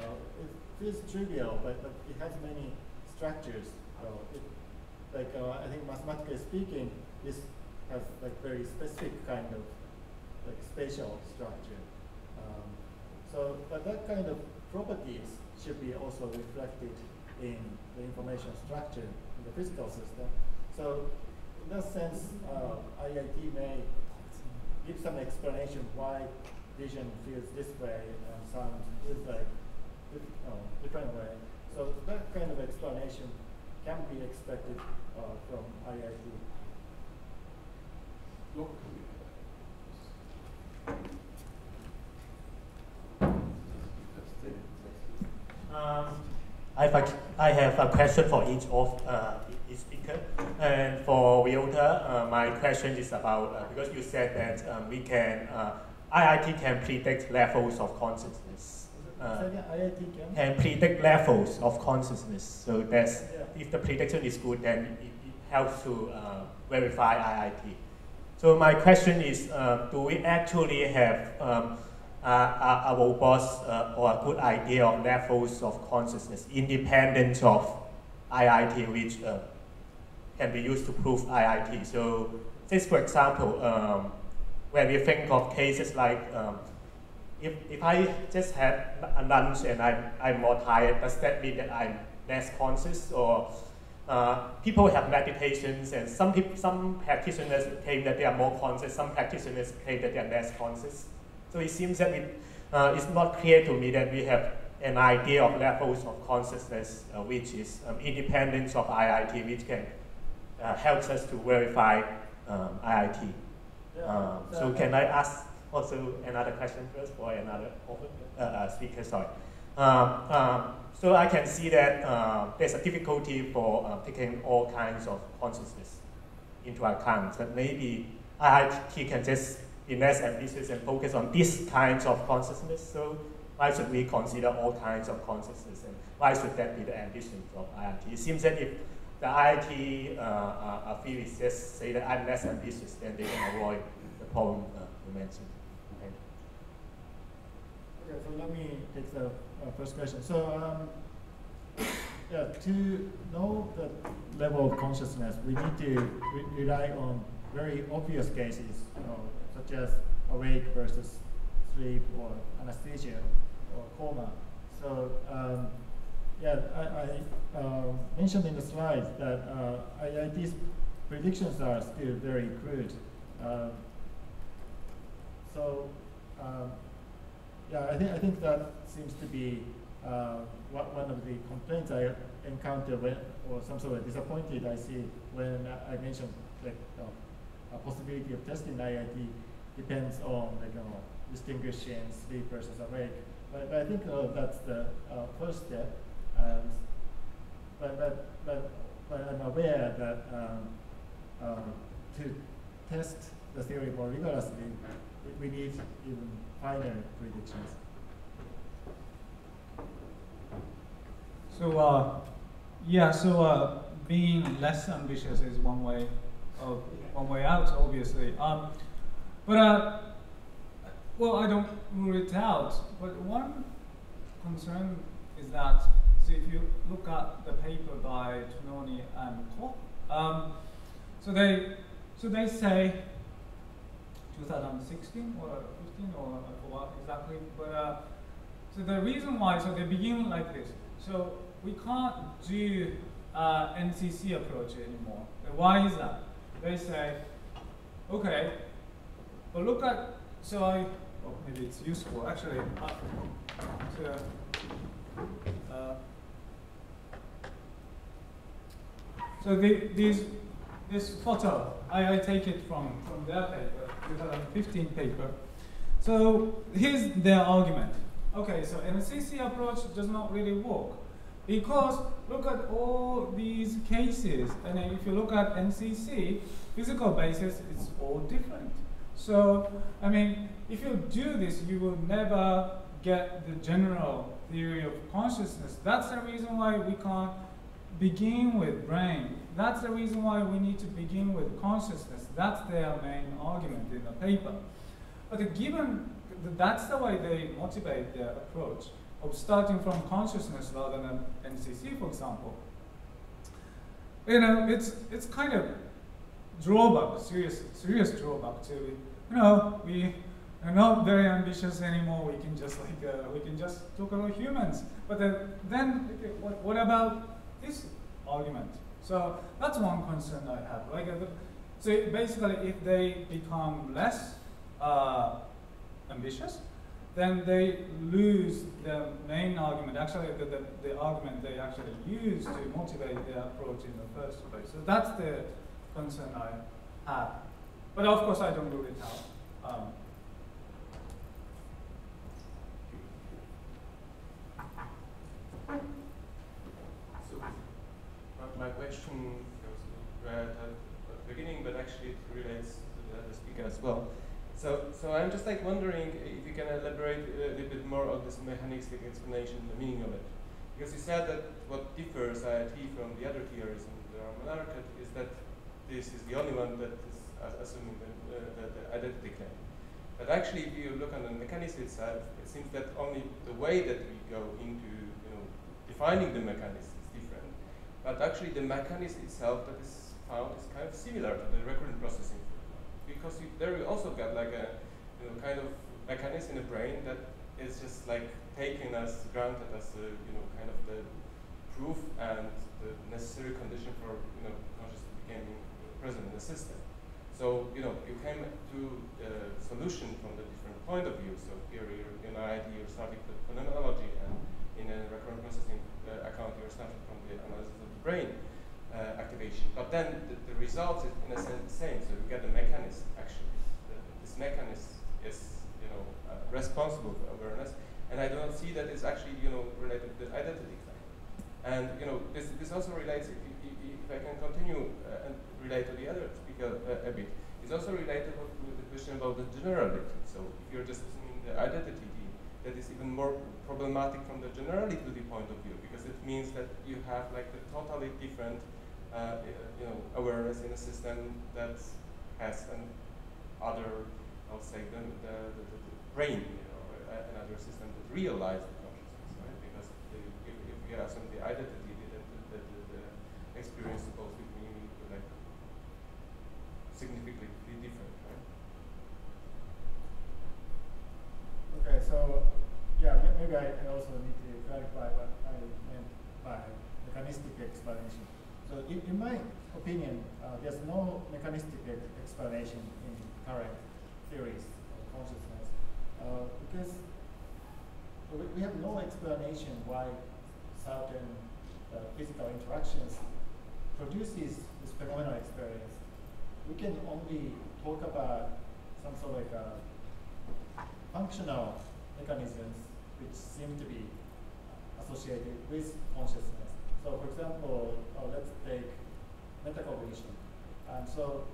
it feels trivial, but it has many structures. I think mathematically speaking, this has like very specific kind of like spatial structure. But that kind of properties should be also reflected in the information structure in the physical system. So in that sense, IIT may give some explanation why vision feels this way and sound feels like different way. So that kind of explanation can be expected from IIT. I have a question for each of each speaker. And for Vyota, my question is about, because you said that we can, IIT can predict levels of consciousness. IIT can predict levels of consciousness. So that's, if the prediction is good, then it helps to verify IIT. So my question is, do we actually have a robust or a good idea of levels of consciousness independent of IIT, which can be used to prove IIT? So just for example, when we think of cases like, if I just had a lunch and I'm more tired, does that mean that I'm less conscious? Or people have meditations, and some practitioners claim that they are more conscious, some practitioners claim that they are less conscious. So it seems that it's not clear to me that we have an idea of levels of consciousness which is independent of IIT, which can help us to verify IIT. So can I ask also another question first for another speaker? Sorry. So I can see that there's a difficulty for taking all kinds of consciousness into account. But maybe IIT can just be less ambitious and focus on these kinds of consciousness. So why should we consider all kinds of consciousness, and why should that be the ambition of IIT? It seems that if the IIT field just say that I'm less ambitious, then they can avoid the problem you mentioned. Okay, so let me take the first question. So yeah, to know the level of consciousness, we need to rely on very obvious cases, such as awake versus sleep, or anesthesia, or coma. So yeah, I mentioned in the slides that IIT's predictions are still very crude. Yeah, I think that seems to be one of the complaints I encounter when, or some sort of disappointed I see when I mentioned like a possibility of testing IIT depends on distinguishing sleep versus awake. But I think that's the first step. But I'm aware that to test the theory more rigorously, we need even finer predictions. So yeah, so being less ambitious is one way out, obviously. Well, I don't rule it out. But one concern is that, so if you look at the paper by Tononi and Koch, so they say 2016 or 15 or I forgot exactly, but so the reason why, so they begin like this. So we can't do NCC approach anymore. Why is that? They say, okay, but look at, well, maybe it's useful actually. So this photo, I take it from their paper, 2015 paper. So here's their argument. Okay, so NCC approach does not really work because look at all these cases, and then if you look at NCC, physical basis, it's all different. So, I mean, if you do this, you will never get the general theory of consciousness. That's the reason why we can't begin with brain. That's the reason why we need to begin with consciousness. That's their main argument in the paper. But given that's the way they motivate their approach of starting from consciousness rather than NCC, for example, it's kind of drawback, serious drawback to, we are not very ambitious anymore. We can just talk about humans. But then what about this argument? So that's one concern I have. So basically, if they become less ambitious, then they lose the main argument, actually the argument they actually use to motivate their approach in the first place. So that's the concern I have. But of course, I don't rule it out. So my question goes right at the beginning, but actually it relates to the other speaker as well. So I'm just wondering if you can elaborate a little bit more on this mechanistic explanation, the meaning of it. Because you said that what differs IIT from the other theories in the monarchy is that this is the only one that is assuming the identity claim. But actually, if you look on the mechanism itself, it seems that only the way that we go into defining the mechanism is different. But actually, the mechanism itself that is found is kind of similar to the recurrent processing. Because there we also got like a kind of mechanism in the brain that is just taken as granted as kind of the proof and the necessary condition for consciousness becoming present in the system. So you came to the solution from the different point of view. So here you're you're starting with phenomenology, and in a recurrent processing account you're starting from the analysis of the brain activation. But then the result is in a sense the same. So you get the mechanism actually. This mechanism is responsible for awareness, and I do not see that it's actually related to the identity claim. And this also relates, if I can continue and relate to the other speaker a bit, it's also related with the question about the generality. So if you're just assuming the identity, that is even more problematic from the generality point of view, because it means that you have the totally different awareness in a system that has another, I'll say, the brain, another system that realizes the consciousness, right? Because if you have some the identity, the experience is supposed to be significantly different, right? Okay, so yeah, maybe I also need to clarify what I meant by mechanistic explanation. So in my opinion, there's no mechanistic explanation in current theories of consciousness because we have no explanation why certain physical interactions produces this phenomenal experience. We can only talk about some sort of functional mechanisms which seem to be associated with consciousness. So for example, let's take metacognition. And so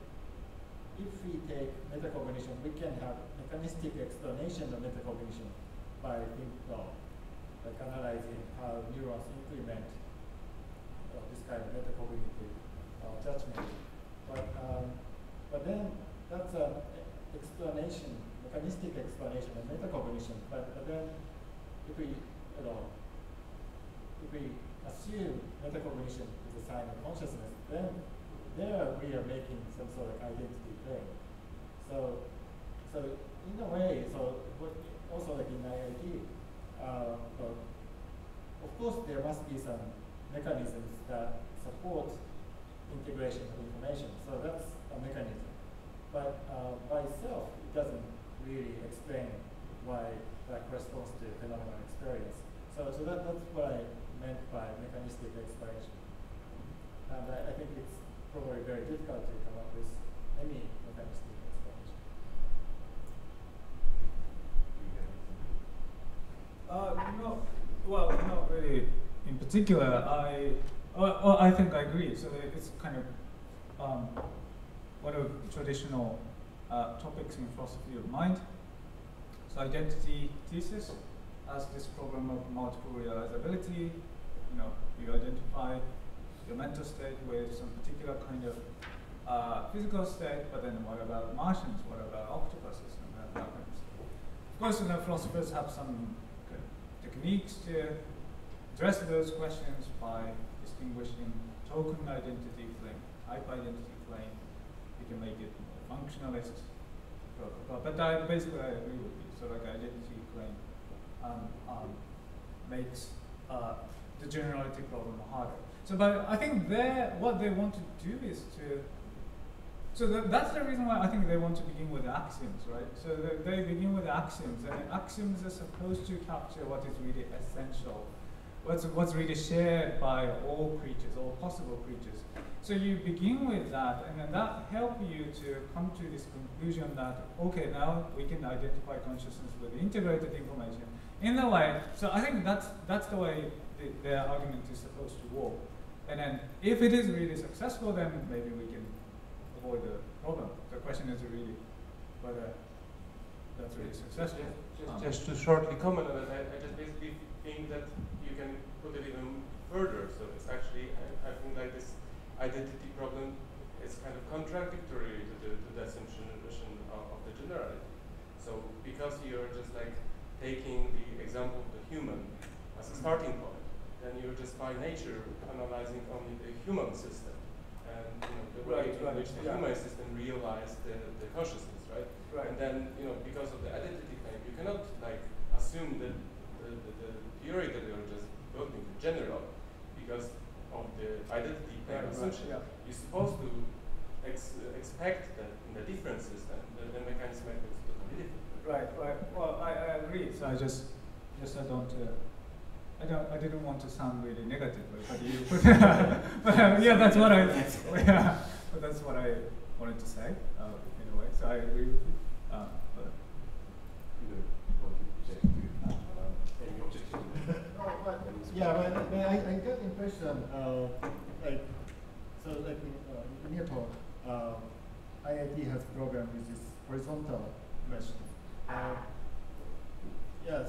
if we take metacognition, we can have mechanistic explanation of metacognition by analyzing how neurons implement this kind of metacognitive judgment. But then that's an explanation, mechanistic explanation of metacognition. But then if we assume metacognition is a sign of consciousness, then there we are making some sort of identity claim. So in a way, also in IIT, of course there must be some mechanisms that support integration of information. So that's a mechanism. But by itself, it doesn't really explain why that corresponds to phenomenal experience. So that's what I meant by mechanistic explanation. And I think it's probably very difficult to come up with any mechanistic explanation. No, well, not really in particular. I think I agree. So it's kind of one of the traditional topics in philosophy of mind. So identity thesis as this problem of multiple realizability. You identify your mental state with some particular kind of physical state, but then what about Martians? What about octopuses? And that kind of stuff. Of course, philosophers have some techniques to address those questions by distinguishing token identity claim, type identity claim. You can make it more functionalist. But basically, I agree with you. So, like, identity claim makes the generality problem harder. So, but I think what they want to do is to. So that's the reason why I think they want to begin with axioms, right? So they begin with axioms, and axioms are supposed to capture what is really essential, what's really shared by all creatures, all possible creatures. So you begin with that, and then that helps you to come to this conclusion that, okay, now we can identify consciousness with integrated information in the way. So I think that's the way their argument is supposed to work. And then if it is really successful, then maybe we can avoid the problem. The question is really whether that's really successful. Just to shortly comment on it, I just basically think that you can put it even further. So it's actually, I think like this identity problem is kind of contradictory to the assumption of the generality. So because you're just like taking the example of the human as a starting point, then you're just by nature analyzing only the human system and the way in which the human system realized the consciousness, right? And then because of the identity claim, you cannot like assume that the theory that you're just building in general, because of the identity claim assumption, you're supposed to expect that in the differences, then the mechanism is totally different. Right. Well, I agree. So I didn't want to sound really negative, but you. But yeah, that's what I. But that's what I wanted to say in a way. So I agree with you. But I got the impression, like in your talk, IIT has a program with this horizontal question.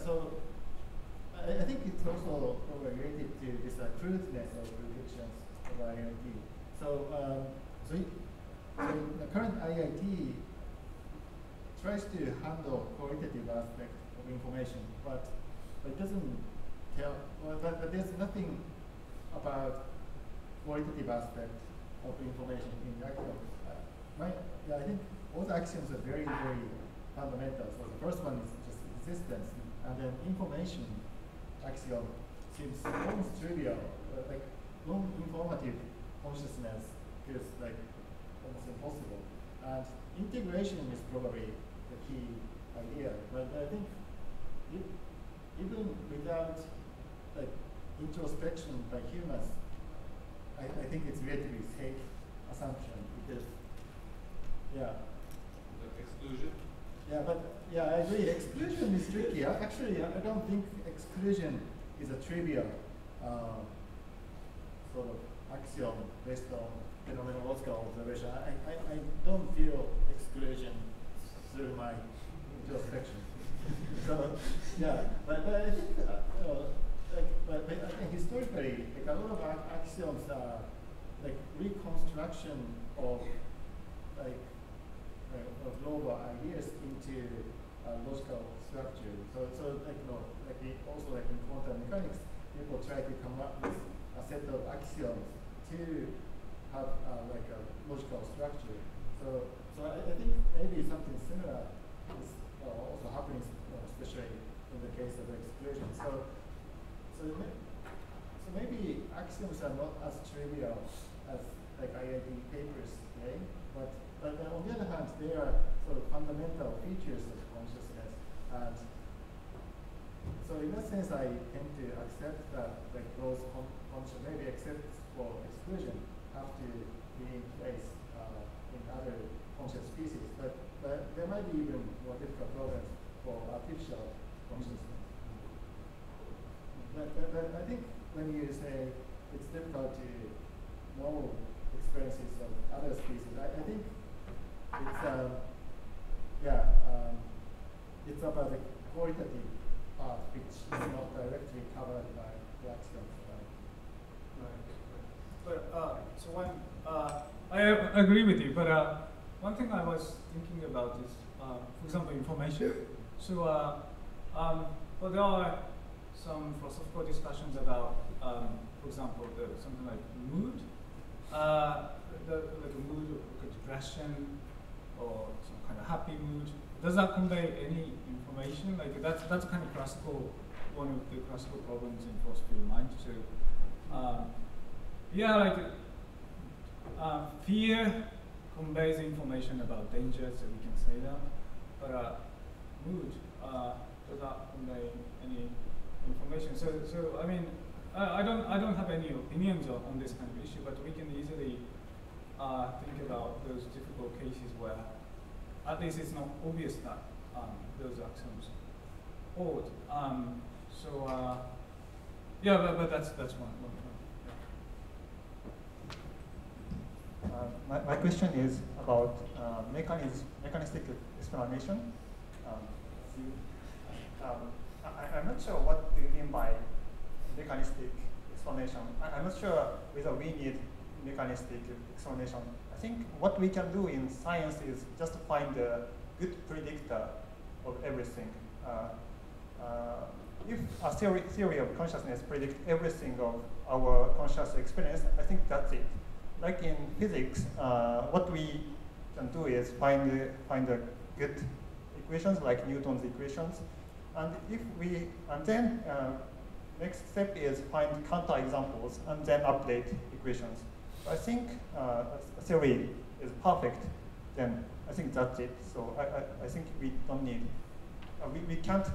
So I think it's also related to this truthness of predictions of IIT. So the current IIT tries to handle qualitative aspect of information, but it doesn't tell. But there's nothing about qualitative aspect of information in the axioms. I think all the axioms are very, very fundamental. So the first one is just existence, and then information axiom seems almost trivial, like non-informative consciousness is like almost impossible. And integration is probably the key idea. But I think even without like introspection by humans, I think it's relatively safe assumption because Exclusion? I agree. Exclusion is tricky. Actually, I don't think exclusion is a trivial sort of axiom based on phenomenological observation. I don't feel exclusion through my introspection. So but I think but I think historically, like a lot of axioms are like reconstruction of of global ideas into logical structure. So also like in quantum mechanics, people try to come up with a set of axioms to have like a logical structure. So I think maybe something similar is also happening, especially in the case of exclusion. So maybe axioms are not as trivial as like IIT papers claim, but on the other hand, they are sort of fundamental features of consciousness, and so in that sense, I tend to accept that like those functions, maybe except for exclusion, have to be in place in other conscious species. But there might be even more difficult problems for artificial consciousness. But I think when you say it's difficult to know experiences of other species, I think it's about the qualitative part which is not directly covered by the axioms. But agree with you, but one thing I was thinking about is, for example, information. So, well, there are some philosophical discussions about, for example, something like mood, like a mood, like a depression, or some kind of happy mood. Does that convey any information? Like that's kind of classical, one of the classical problems in philosophy of mind. So, yeah, like fear conveys information about danger, so we can say that. But mood does not convey any information. So I mean, I don't have any opinions on this kind of issue, but we can easily think about those difficult cases where at least it's not obvious that those axioms hold. Yeah, but that's one. My question is about mechanistic explanation. I'm not sure what do you mean by mechanistic explanation. I'm not sure whether we need mechanistic explanation. I think what we can do in science is just find a good predictor of everything. If a theory of consciousness predicts everything of our conscious experience, I think that's it. Like in physics, what we can do is find a good equations like Newton's equations, and then next step is find counterexamples and then update equations. So I think a theory is perfect. Then I think that's it. So I think we don't need we can't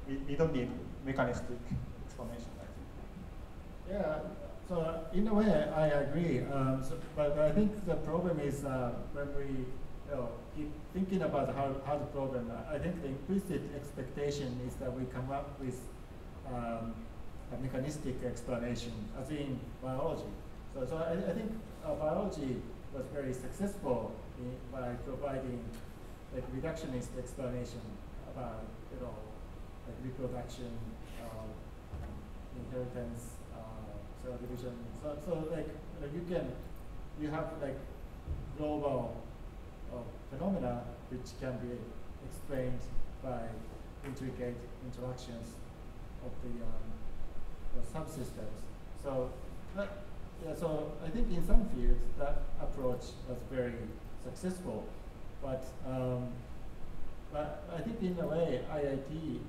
we don't need mechanistic explanation. Yeah, so in a way I agree, but I think the problem is when we keep thinking about how the problem, I think the implicit expectation is that we come up with a mechanistic explanation, as in biology. So I think biology was very successful by providing like reductionist explanation about like reproduction, inheritance, cell division. So like you have like global phenomena which can be explained by intricate interactions of the subsystems. So so I think in some fields that approach was very successful, but I think in a way IIT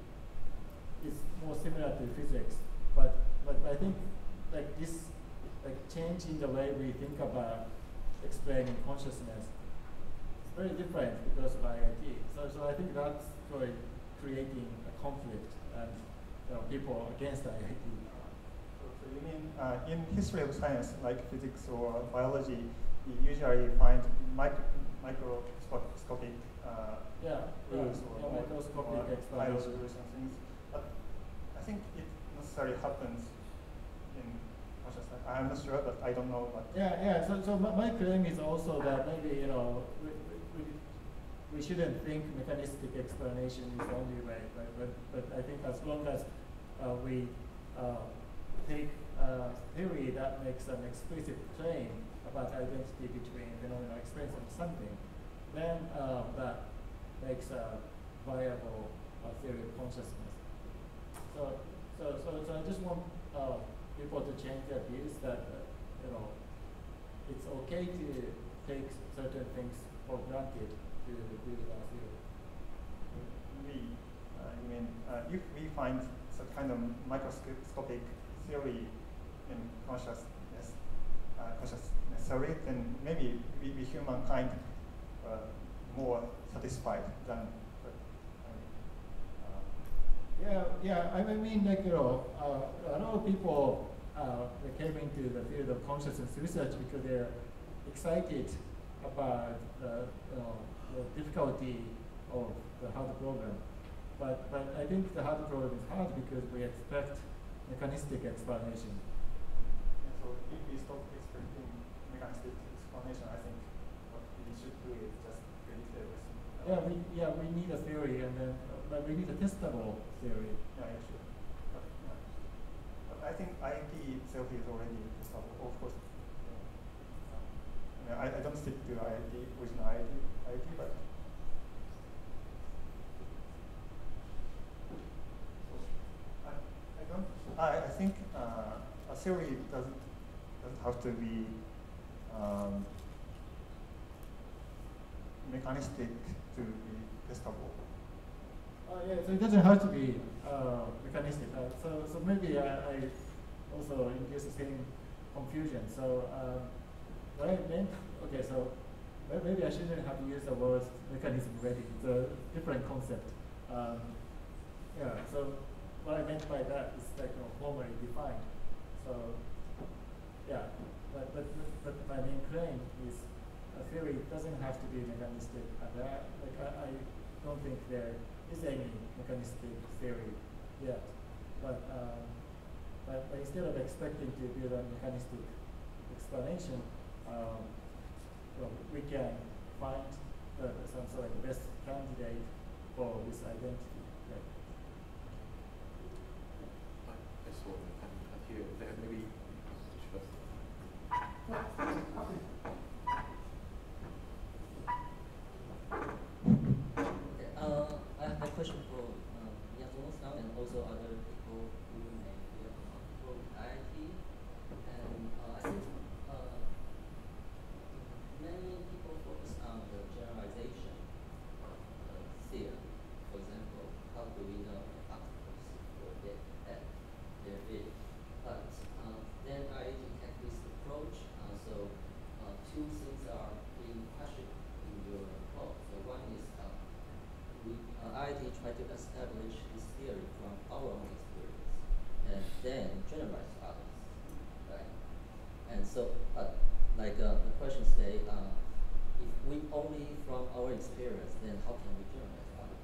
is more similar to physics, but I think like this change in the way we think about explaining consciousness is very different because of IIT. So I think that's creating a conflict and people against IIT. So you mean in history of science, like physics or biology, you usually find microscopic rules or microscopic explanation things. But I think it necessarily happens in consciousness. I'm not sure, but I don't know. But yeah. So my claim is also that maybe we shouldn't think mechanistic explanation is the only way. But I think as long as we take a theory that makes an explicit claim about identity between phenomenal experience and something, then that makes a viable theory of consciousness. So I just want people to change their views that it's okay to take certain things for granted to build our theory. You mean if we find some kind of microscopic theory in consciousness theory, then maybe we humankind more satisfied than. Yeah. I mean, like a lot of people they came into the field of consciousness research because they're excited about the difficulty of the hard problem. But I think the hard problem is hard because we expect mechanistic explanation. Yeah, so if we stop expecting mechanistic explanation, I think what we should do is just predict everything. Yeah, we need a theory, but we need a testable theory. Yeah, sure. But I think IIT itself is already testable. Of course, I don't stick to IIT within IIT, but I think a theory doesn't have to be mechanistic to be testable. Yeah, so it doesn't have to be mechanistic. So maybe I also induce the same confusion. So what I meant, okay, so maybe I shouldn't have used the word mechanism already. It's a different concept. Yeah, so what I meant by that is like formally defined. So yeah, but my main claim is a theory doesn't have to be mechanistic. I don't think there is any mechanistic theory yet. But instead of expecting to build a mechanistic explanation, well, we can find some sort of best candidate for this identity. Yeah. I saw here that maybe I have a question for Yasuo and also other people who may be from IIT. And I think many people focus on the generalization of theory. For example, how do we know the octopus will get at their bid? But then IIT had this approach. So two things are being questioned in your talk. So one is IIT tried to establish this theory from our own experience and then generalize to others, right? And so, like the question say, if we only from our experience, then how can we generalize other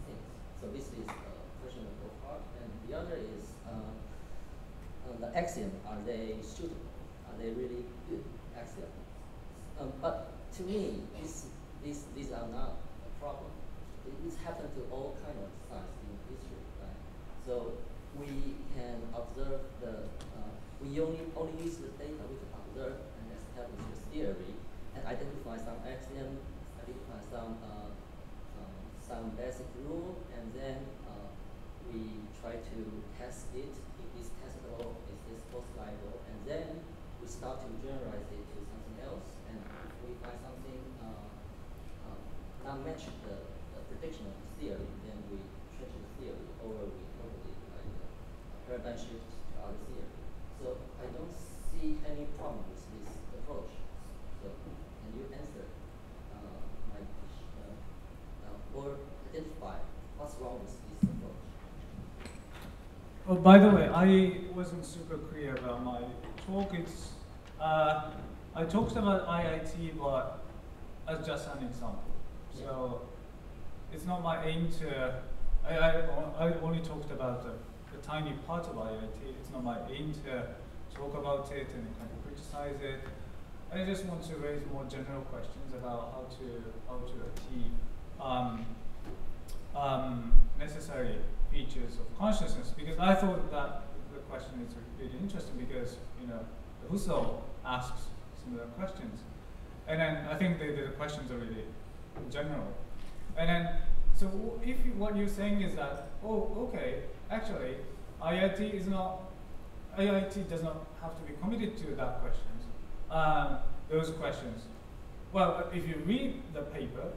things? So this is a question of both part. And the other is the axiom, are they suitable? Are they really good axioms? But to me, these are not a problem. It's happened to all kinds of science in history, right? So we can observe we only use the data we can observe and establish the theory and identify some axiom, identify some basic rule, and then we try to test it. If it's testable, is this falsifiable, and then we start to generalize it to something else. And if we find something not match the prediction of the theory, then we change the theory, or we totally like paradigm shift to other theory. So I don't see any problem with this approach. So can you answer my question, or identify what's wrong with this approach? Oh, by the way, I wasn't super clear about my talk. It's I talked about IIT, but as just an example. So it's not my aim to. I only talked about a tiny part of IIT. It's not my aim to talk about it and kind of criticize it. I just want to raise more general questions about how to achieve necessary features of consciousness. Because I thought that the question is really interesting because Husserl asks similar questions, and then I think the questions are really general. And then, so if what you're saying is that, oh, okay, actually, IIT does not have to be committed to that questions, those questions. Well, if you read the papers,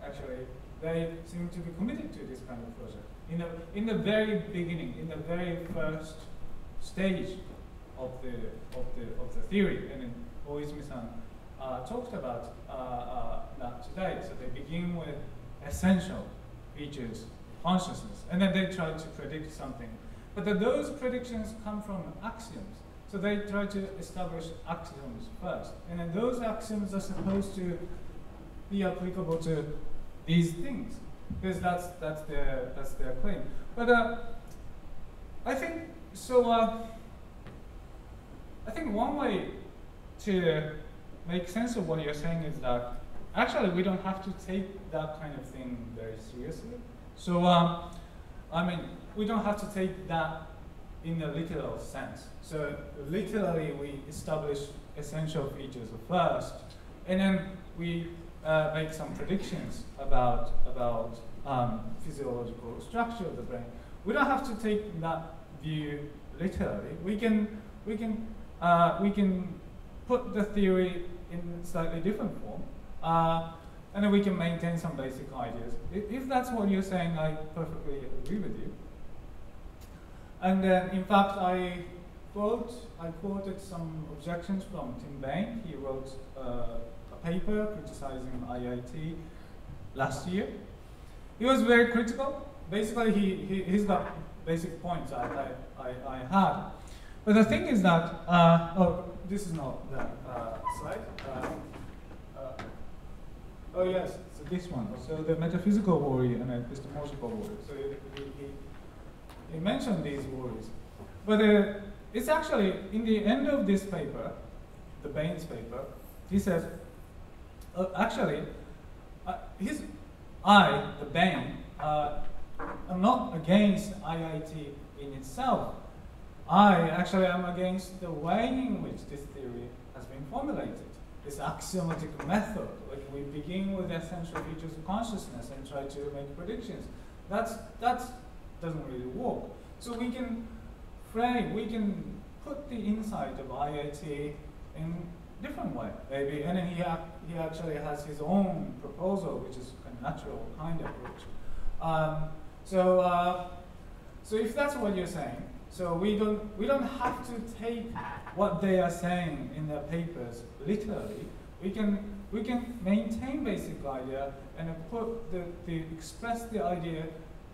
actually, they seem to be committed to this kind of project. In the very beginning, in the very first stage of the theory, and then Oizumi-san talked about that today. So they begin with essential features of consciousness, and then they try to predict something. But those predictions come from axioms. So they try to establish axioms first, and then those axioms are supposed to be applicable to these things, because that's their claim. But I think so. I think one way to make sense of what you're saying is that actually we don't have to take that kind of thing very seriously. So I mean, we don't have to take that in a literal sense. So literally, we establish essential features first, and then we make some predictions about physiological structure of the brain. We don't have to take that view literally. We can put the theory in slightly different form, and then we can maintain some basic ideas. If that's what you're saying, I perfectly agree with you. And then, in fact, I quoted some objections from Tim Bain. He wrote a paper criticizing IIT last year. He was very critical. Basically, he's got basic points I had. But the thing is that, oh, this is not the slide. Oh yes, so this one. So the metaphysical worry and epistemological worry. So he mentioned these worries. But it's actually, in the end of this paper, the Bain's paper, he says, actually, the Bain, I'm not against IIT in itself. I actually am against the way in which this theory has been formulated. This axiomatic method, like we begin with essential features of consciousness and try to make predictions. That doesn't really work. So we can put the insight of IIT in a different way, maybe. And then he actually has his own proposal, which is a natural kind of approach. So if that's what you're saying, so we don't have to take what they are saying in their papers literally. We can maintain basic idea and express the idea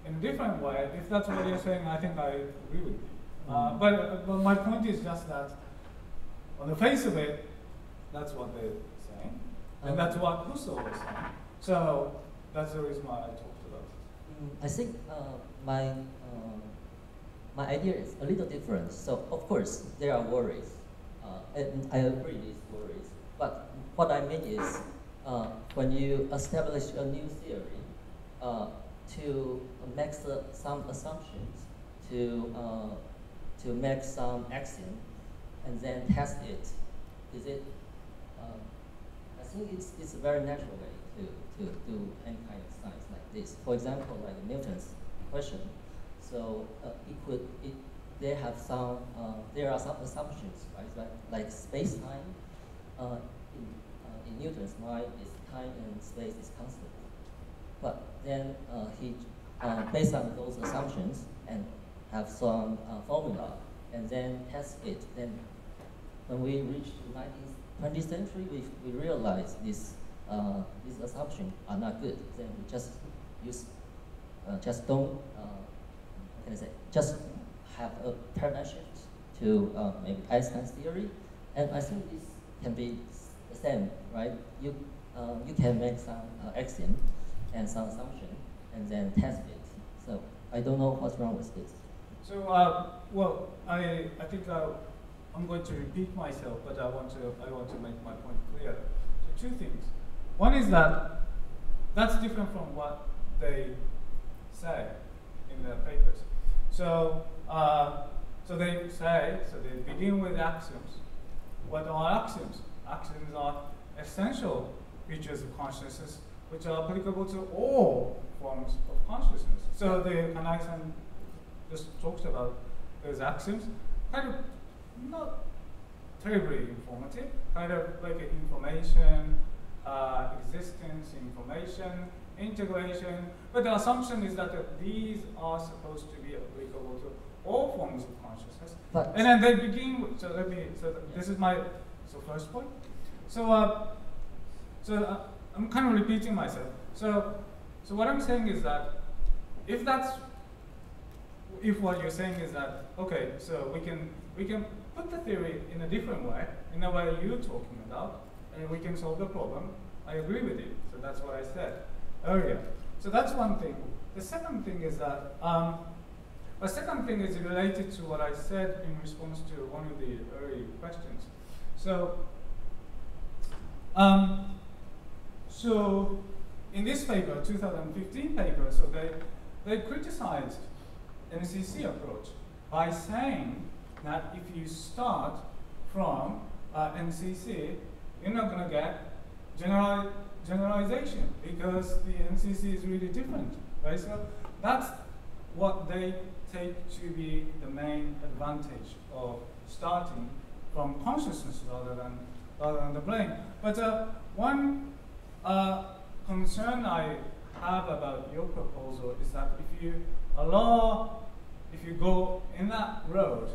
in a different way. If that's what you're saying, I think I agree with you. But my point is just that on the face of it, that's what they're saying, and that's what Husserl was saying. So that's the reason why I talked about it. I think my idea is a little different. So of course there are worries, and I agree with these worries. But what I mean is, when you establish a new theory, to make some assumptions, to make some axiom, and then test it. Is it? I think it's a very natural way to do any kind of science like this. For example, like Newton's question. So there are some assumptions, right? Like space-time. In Newton's mind, is time and space is constant. But then he, based on those assumptions, and have some formula, and then test it. Then when we reach the 20th century, we realize these assumptions are not good. Then we just use, don't. Just have a paradigm shift to maybe Einstein's theory, and I think this can be the same, right? You can make some axiom and some assumption, and then test it. So I don't know what's wrong with this. So well, I think I'm going to repeat myself, but I want to make my point clear. So two things. One is that that's different from what they say in their papers. So they say, so they begin with axioms. What are axioms? Axioms are essential features of consciousness which are applicable to all forms of consciousness. So the Kanai-san just talked about those axioms, kind of not terribly informative, kind of like information, existence, information, integration, but the assumption is that these are supposed to be applicable to all forms of consciousness. But and then they begin with, this is my first point. So I'm kind of repeating myself. So what I'm saying is that if what you're saying is that, okay, so we can put the theory in a different way, in the way you're talking about, and we can solve the problem, I agree with you. So that's what I said earlier. So that's one thing. The second thing is that, is related to what I said in response to one of the early questions. So, so in this paper, 2015 paper, so they criticized NCC approach. by saying that if you start from NCC, you're not going to get generalization because the NCC is really different, right? So that's what they take to be the main advantage of starting from consciousness rather than the brain. But one concern I have about your proposal is that if you go in that road,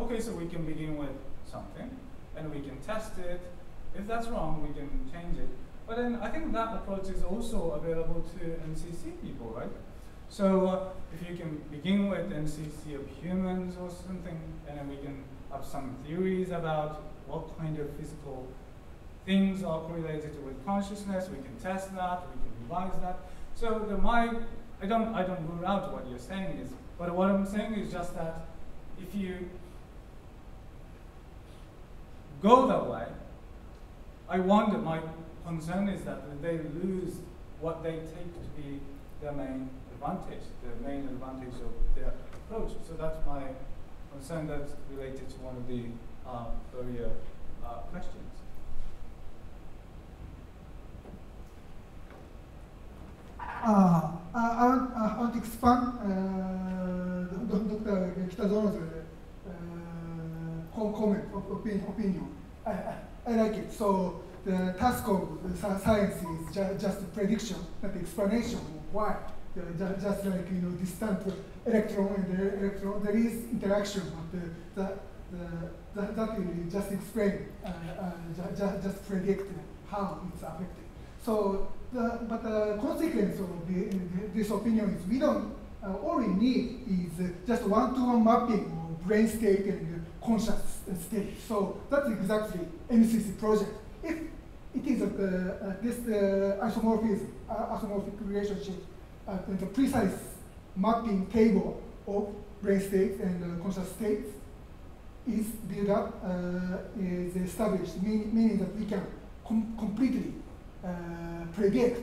okay, so we can begin with something and we can test it. If that's wrong, we can change it. But then I think that approach is also available to NCC people, right? So if you can begin with NCC of humans or something, and then we can have some theories about what kind of physical things are correlated with consciousness, we can test that, we can revise that. So I don't rule out what you're saying is, but what I'm saying is just that if you go that way, I wonder, my concern is that they lose what they take to be their main advantage, the main advantage of their approach. So that's my concern that's related to one of the earlier questions. I want to expand Dr. Kitazono's comment, opinion. I like it. So the task of science is just prediction, not explanation of why. Just like distant electron and electron, there is interaction, but that will just explain, just predict how it's affected. So, but the consequence of this opinion is we don't. All we need is just one-to-one mapping of brain state and conscious state. So that's exactly NCC project. If it is this isomorphic relationship, the precise mapping table of brain states and conscious states is built up, is established, meaning that we can completely predict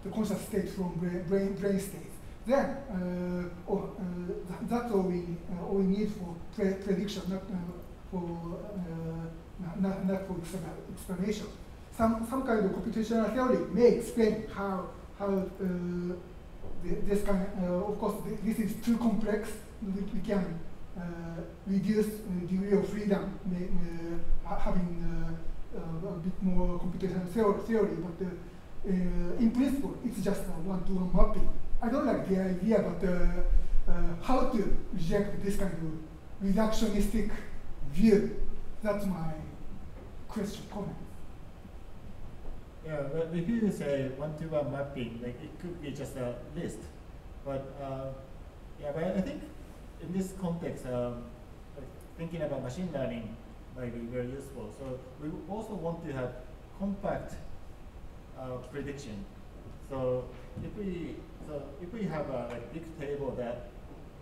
the conscious state from brain states. Then, that's all we need for prediction, not for explanation. Some kind of computational theory may explain how this kind. Of course, this is too complex. We can reduce degree of freedom, having a bit more computational theory, but in principle, it's just a one-to-one mapping. I don't like the idea, but how to reject this kind of reductionistic view? That's my question, comment. Yeah, but if you say one-to-one mapping, like it could be just a list. But yeah, but I think in this context, thinking about machine learning might be very useful. So we also want to have compact prediction. So if we have a big table that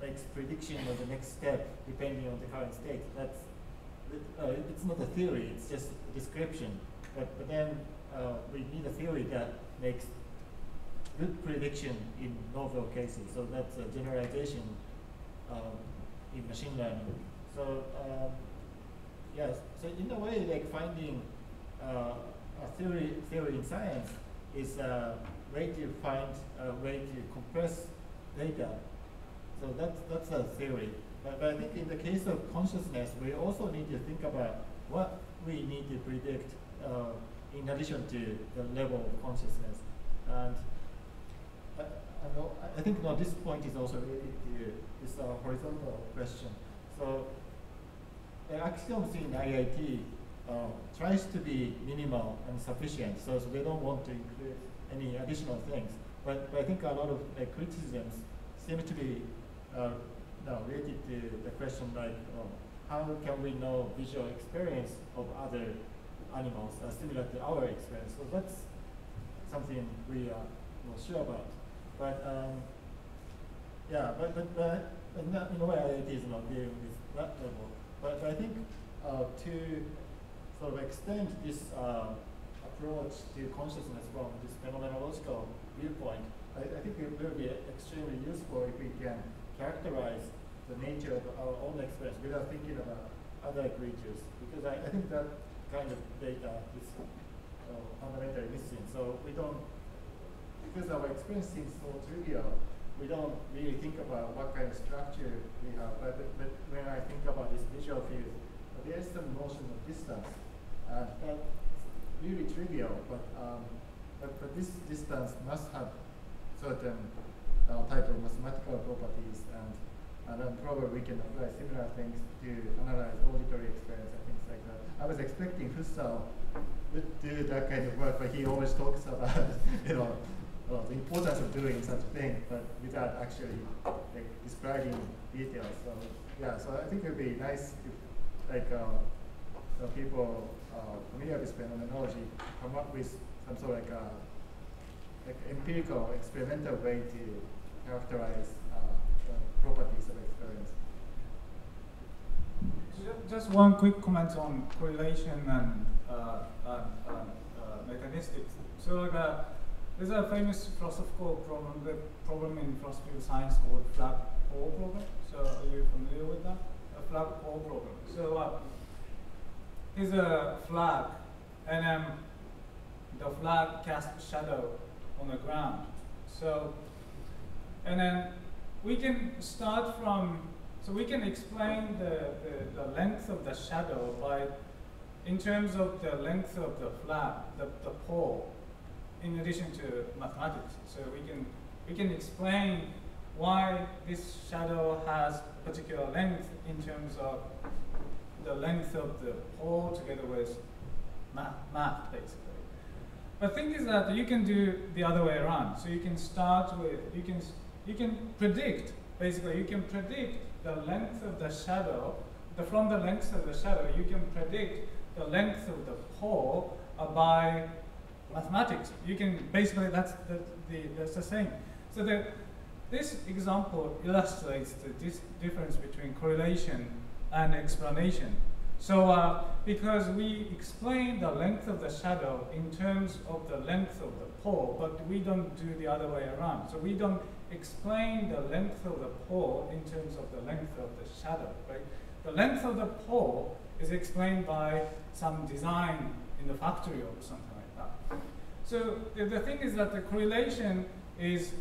makes prediction of the next step depending on the current state, that's it's not a theory; it's just a description. But then we need a theory that makes good prediction in novel cases. So that's a generalization in machine learning. So yes, so in a way, like finding a theory in science is a way to find a way to compress data. So that's a theory. But I think in the case of consciousness, we also need to think about what we need to predict in addition to the level of consciousness. And I think this point is also related to this horizontal question. So the axioms in IIT tries to be minimal and sufficient, so they don't want to include any additional things. But I think a lot of criticisms seem to be related to the question like, how can we know visual experience of other animals similar to our experience? So that's something we are not sure about. But yeah, but in a way IIT is not dealing with that level. But I think to sort of extend this approach to consciousness from this phenomenological viewpoint, I think it will be extremely useful if we can characterize the nature of our own experience without thinking about other creatures. Because I think that kind of data is fundamentally missing. So we don't, because our experience seems so trivial, we don't really think about what kind of structure we have. But when I think about this visual field, there is some notion of distance. That's really trivial, but this distance must have certain type of mathematical properties, and then probably we can apply similar things to analyze auditory experience and things like that. I was expecting Husserl would do that kind of work, but he always talks about the importance of doing such a thing, but without actually describing details. So yeah, so I think it would be nice if people familiar with phenomenology come up with some sort of empirical, experimental way to characterize properties of experience. Just one quick comment on correlation and mechanistics. So there's a famous philosophical problem, the problem in philosophy of science called flag pole problem. So are you familiar with that? A flag pole problem. So is a flag, and the flag casts shadow on the ground. So, and then we can start from, so we can explain the length of the shadow by, in terms of the length of the flag, the pole, in addition to mathematics. So we can explain why this shadow has a particular length in terms of the length of the pole together with math basically. But the thing is that you can do the other way around. So you can start with, you can predict, basically you can predict the length of the shadow, from the length of the shadow you can predict the length of the pole by mathematics. You can, basically that's the same. So this example illustrates the difference between correlation and explanation. So because we explain the length of the shadow in terms of the length of the pole, but we don't do the other way around. So we don't explain the length of the pole in terms of the length of the shadow, right? The length of the pole is explained by some design in the factory or something like that. So the thing is that the correlation is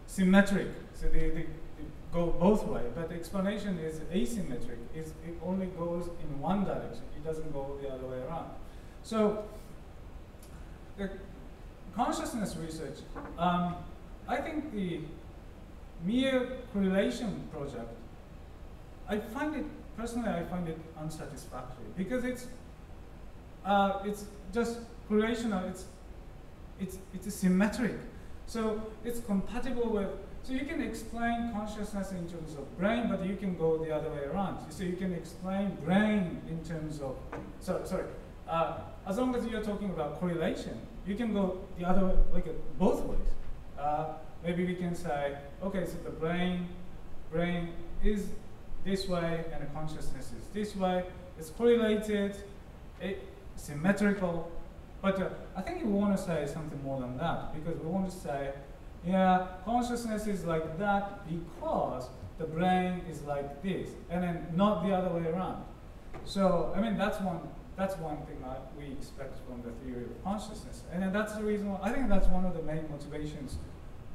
symmetric. So they go both ways, but the explanation is asymmetric. It only goes in one direction. It doesn't go the other way around. So the consciousness research, I think the mere correlation project, personally I find it unsatisfactory because it's just correlational. It's symmetric. So it's compatible with. So you can explain consciousness in terms of brain, but you can go the other way around. So you can explain brain in terms of, as long as you're talking about correlation, you can go the other way, like both ways. Maybe we can say, okay, so the brain is this way and the consciousness is this way. It's correlated, symmetrical, but I think we want to say something more than that because we want to say, yeah, consciousness is like that because the brain is like this, and then not the other way around. So, I mean, that's one thing that we expect from the theory of consciousness, and then that's the reason why I think that's one of the main motivations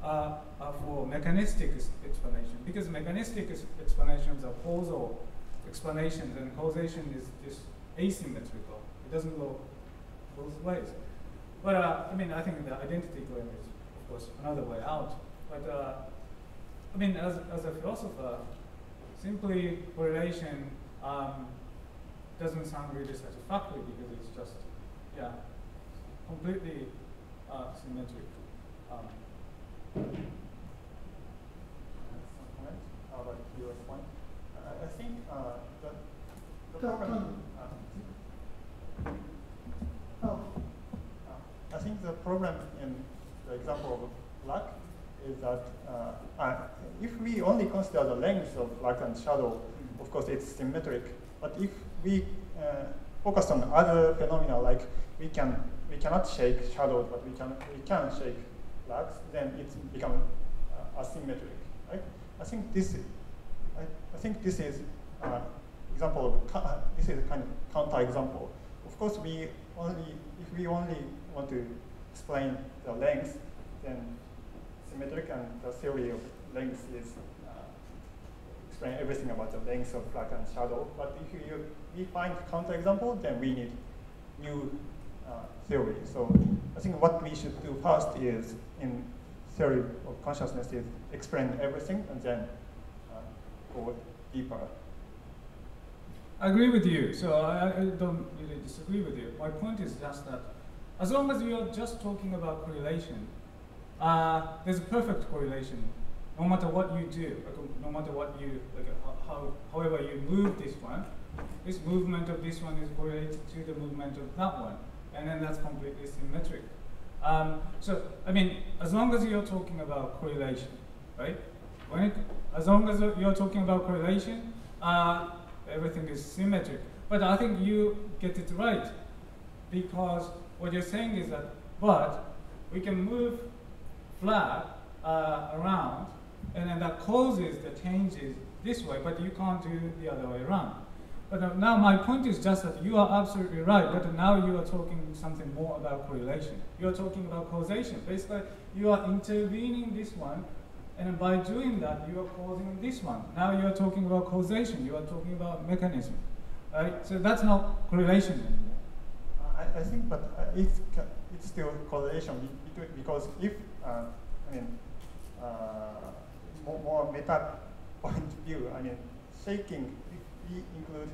for mechanistic explanation, because mechanistic explanations are causal explanations, and causation is asymmetrical. It doesn't go both ways. But I mean, I think the identity claim is, of course, another way out. But I mean, as a philosopher, simply correlation doesn't sound really satisfactory because it's just, yeah, completely symmetric. Some comments about your point. I think the problem. I think the problem in the example of black is that if we only consider the length of light and shadow, of course it's symmetric. But if we focus on other phenomena, like we cannot shake shadows, but we can shake blacks, then it becomes asymmetric, right? I think this is example of this is a kind of counter example. Of course, if we only want to explain the length, then symmetric and the theory of length is explain everything about the length of light and shadow. But if we find counter example, then we need new theory. So I think what we should do first is in theory of consciousness is explain everything and then go deeper. I agree with you, so I don't really disagree with you. My point is just that as long as we are just talking about correlation, there's a perfect correlation. No matter what you do, no matter what you, however you move this one, this movement of this one is correlated to the movement of that one, and then that's completely symmetric. So, I mean, as long as you're talking about correlation, right? As long as you're talking about correlation, everything is symmetric. But I think you get it right, because what you're saying is that, but we can move flat around, and then that causes the changes this way, but you can't do the other way around. But now my point is just that you are absolutely right, but now you are talking something more about correlation. You are talking about causation. Basically, you are intervening this one, and by doing that, you are causing this one. Now you are talking about causation. You are talking about mechanism. Right? So that's not correlation anymore. I think, but it's still correlation because if more meta point of view, I mean, shaking. If we include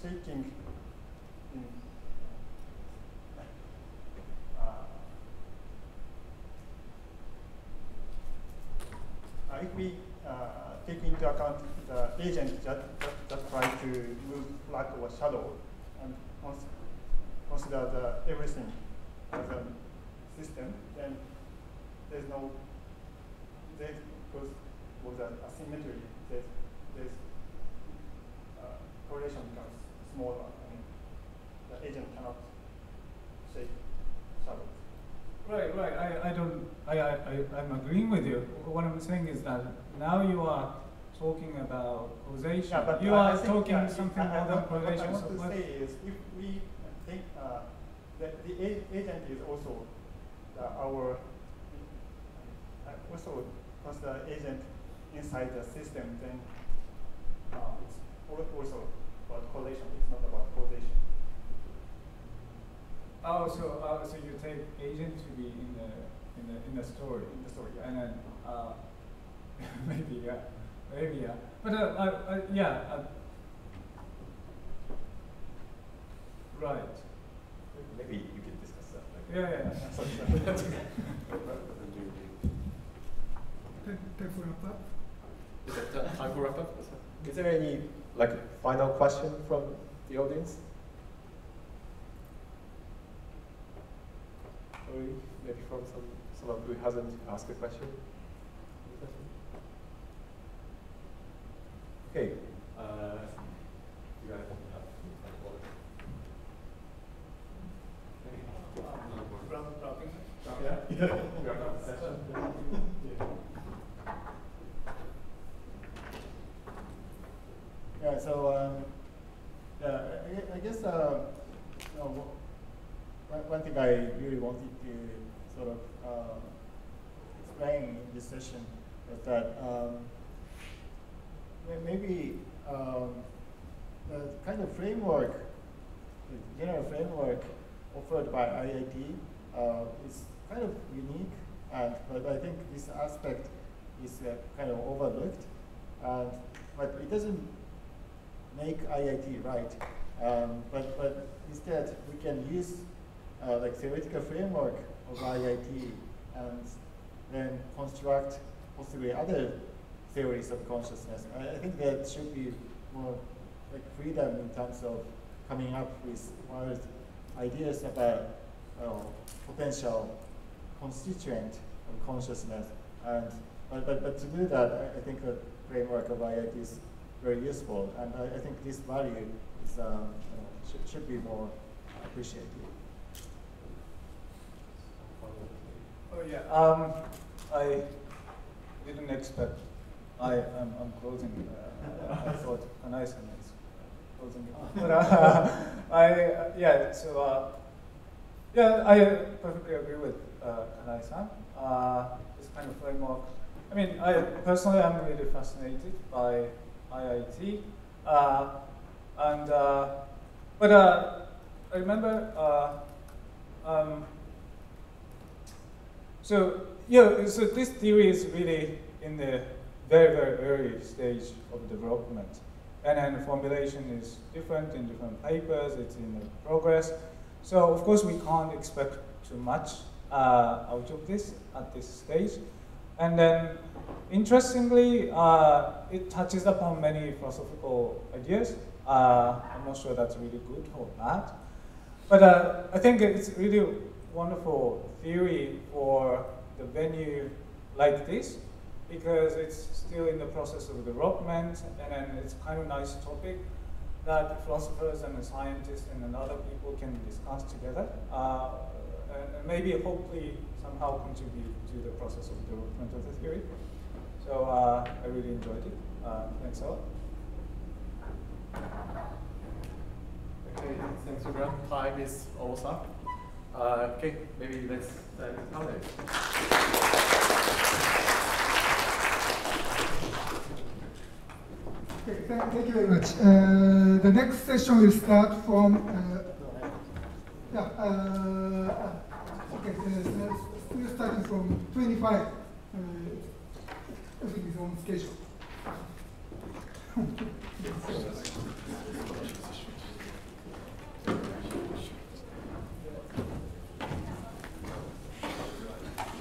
shaking in if we take into account the agent that try to move light or shadow and consider everything as a system, then there's no because with the asymmetry, there's correlation becomes smaller. I mean, the agent cannot shake shadows. Right. I'm agreeing with you. What I'm saying is that now you are talking about causation. Yeah, but you are talking something more than correlation. What I want to say is, if we think that the agent is also our also because the agent inside the system, then it's also about correlation. It's not about causation. Oh, so you take agent to be in the story. In the story, yeah. And then maybe yeah. But right. Maybe you can discuss that. Yeah. Time for wrap up. Is it time for wrap up? Is there any final question from the audience? Or maybe from someone who hasn't asked a question? Okay. You got it. Yeah, so I guess one thing I really wanted to sort of explain in this session is that maybe the kind of framework, the general framework offered by IIT is kind of unique, but I think this aspect is kind of overlooked, but it doesn't make IIT right. But instead, we can use theoretical framework of IIT and then construct possibly other theories of consciousness. I think that should be more freedom in terms of coming up with wild ideas about potential constituent of consciousness. But to do that, I think the framework of IIT is very useful, and I think this value is, should be more appreciated. Oh yeah. didn't expect. I'm closing. I thought Kanai-san is closing it. But I perfectly agree with Kanai-san. This kind of framework. I mean, I personally am really fascinated by IIT, but I remember. So this theory is really in the very, very early stage of development. And then formulation is different in different papers, it's in the progress. So of course we can't expect too much out of this at this stage. And then interestingly, it touches upon many philosophical ideas. I'm not sure that's really good or bad. But I think it's really wonderful theory for the venue like this, because it's still in the process of development, and then it's kind of nice topic that philosophers and scientists and other people can discuss together, and maybe hopefully somehow contribute to the process of development of the theory. So I really enjoyed it. Thanks a lot. Okay, thanks everyone. Time is almost up. Okay, maybe let's dive into comments. Okay, thank you very much. The next session will start from. Still starting from 25. Everything is on schedule.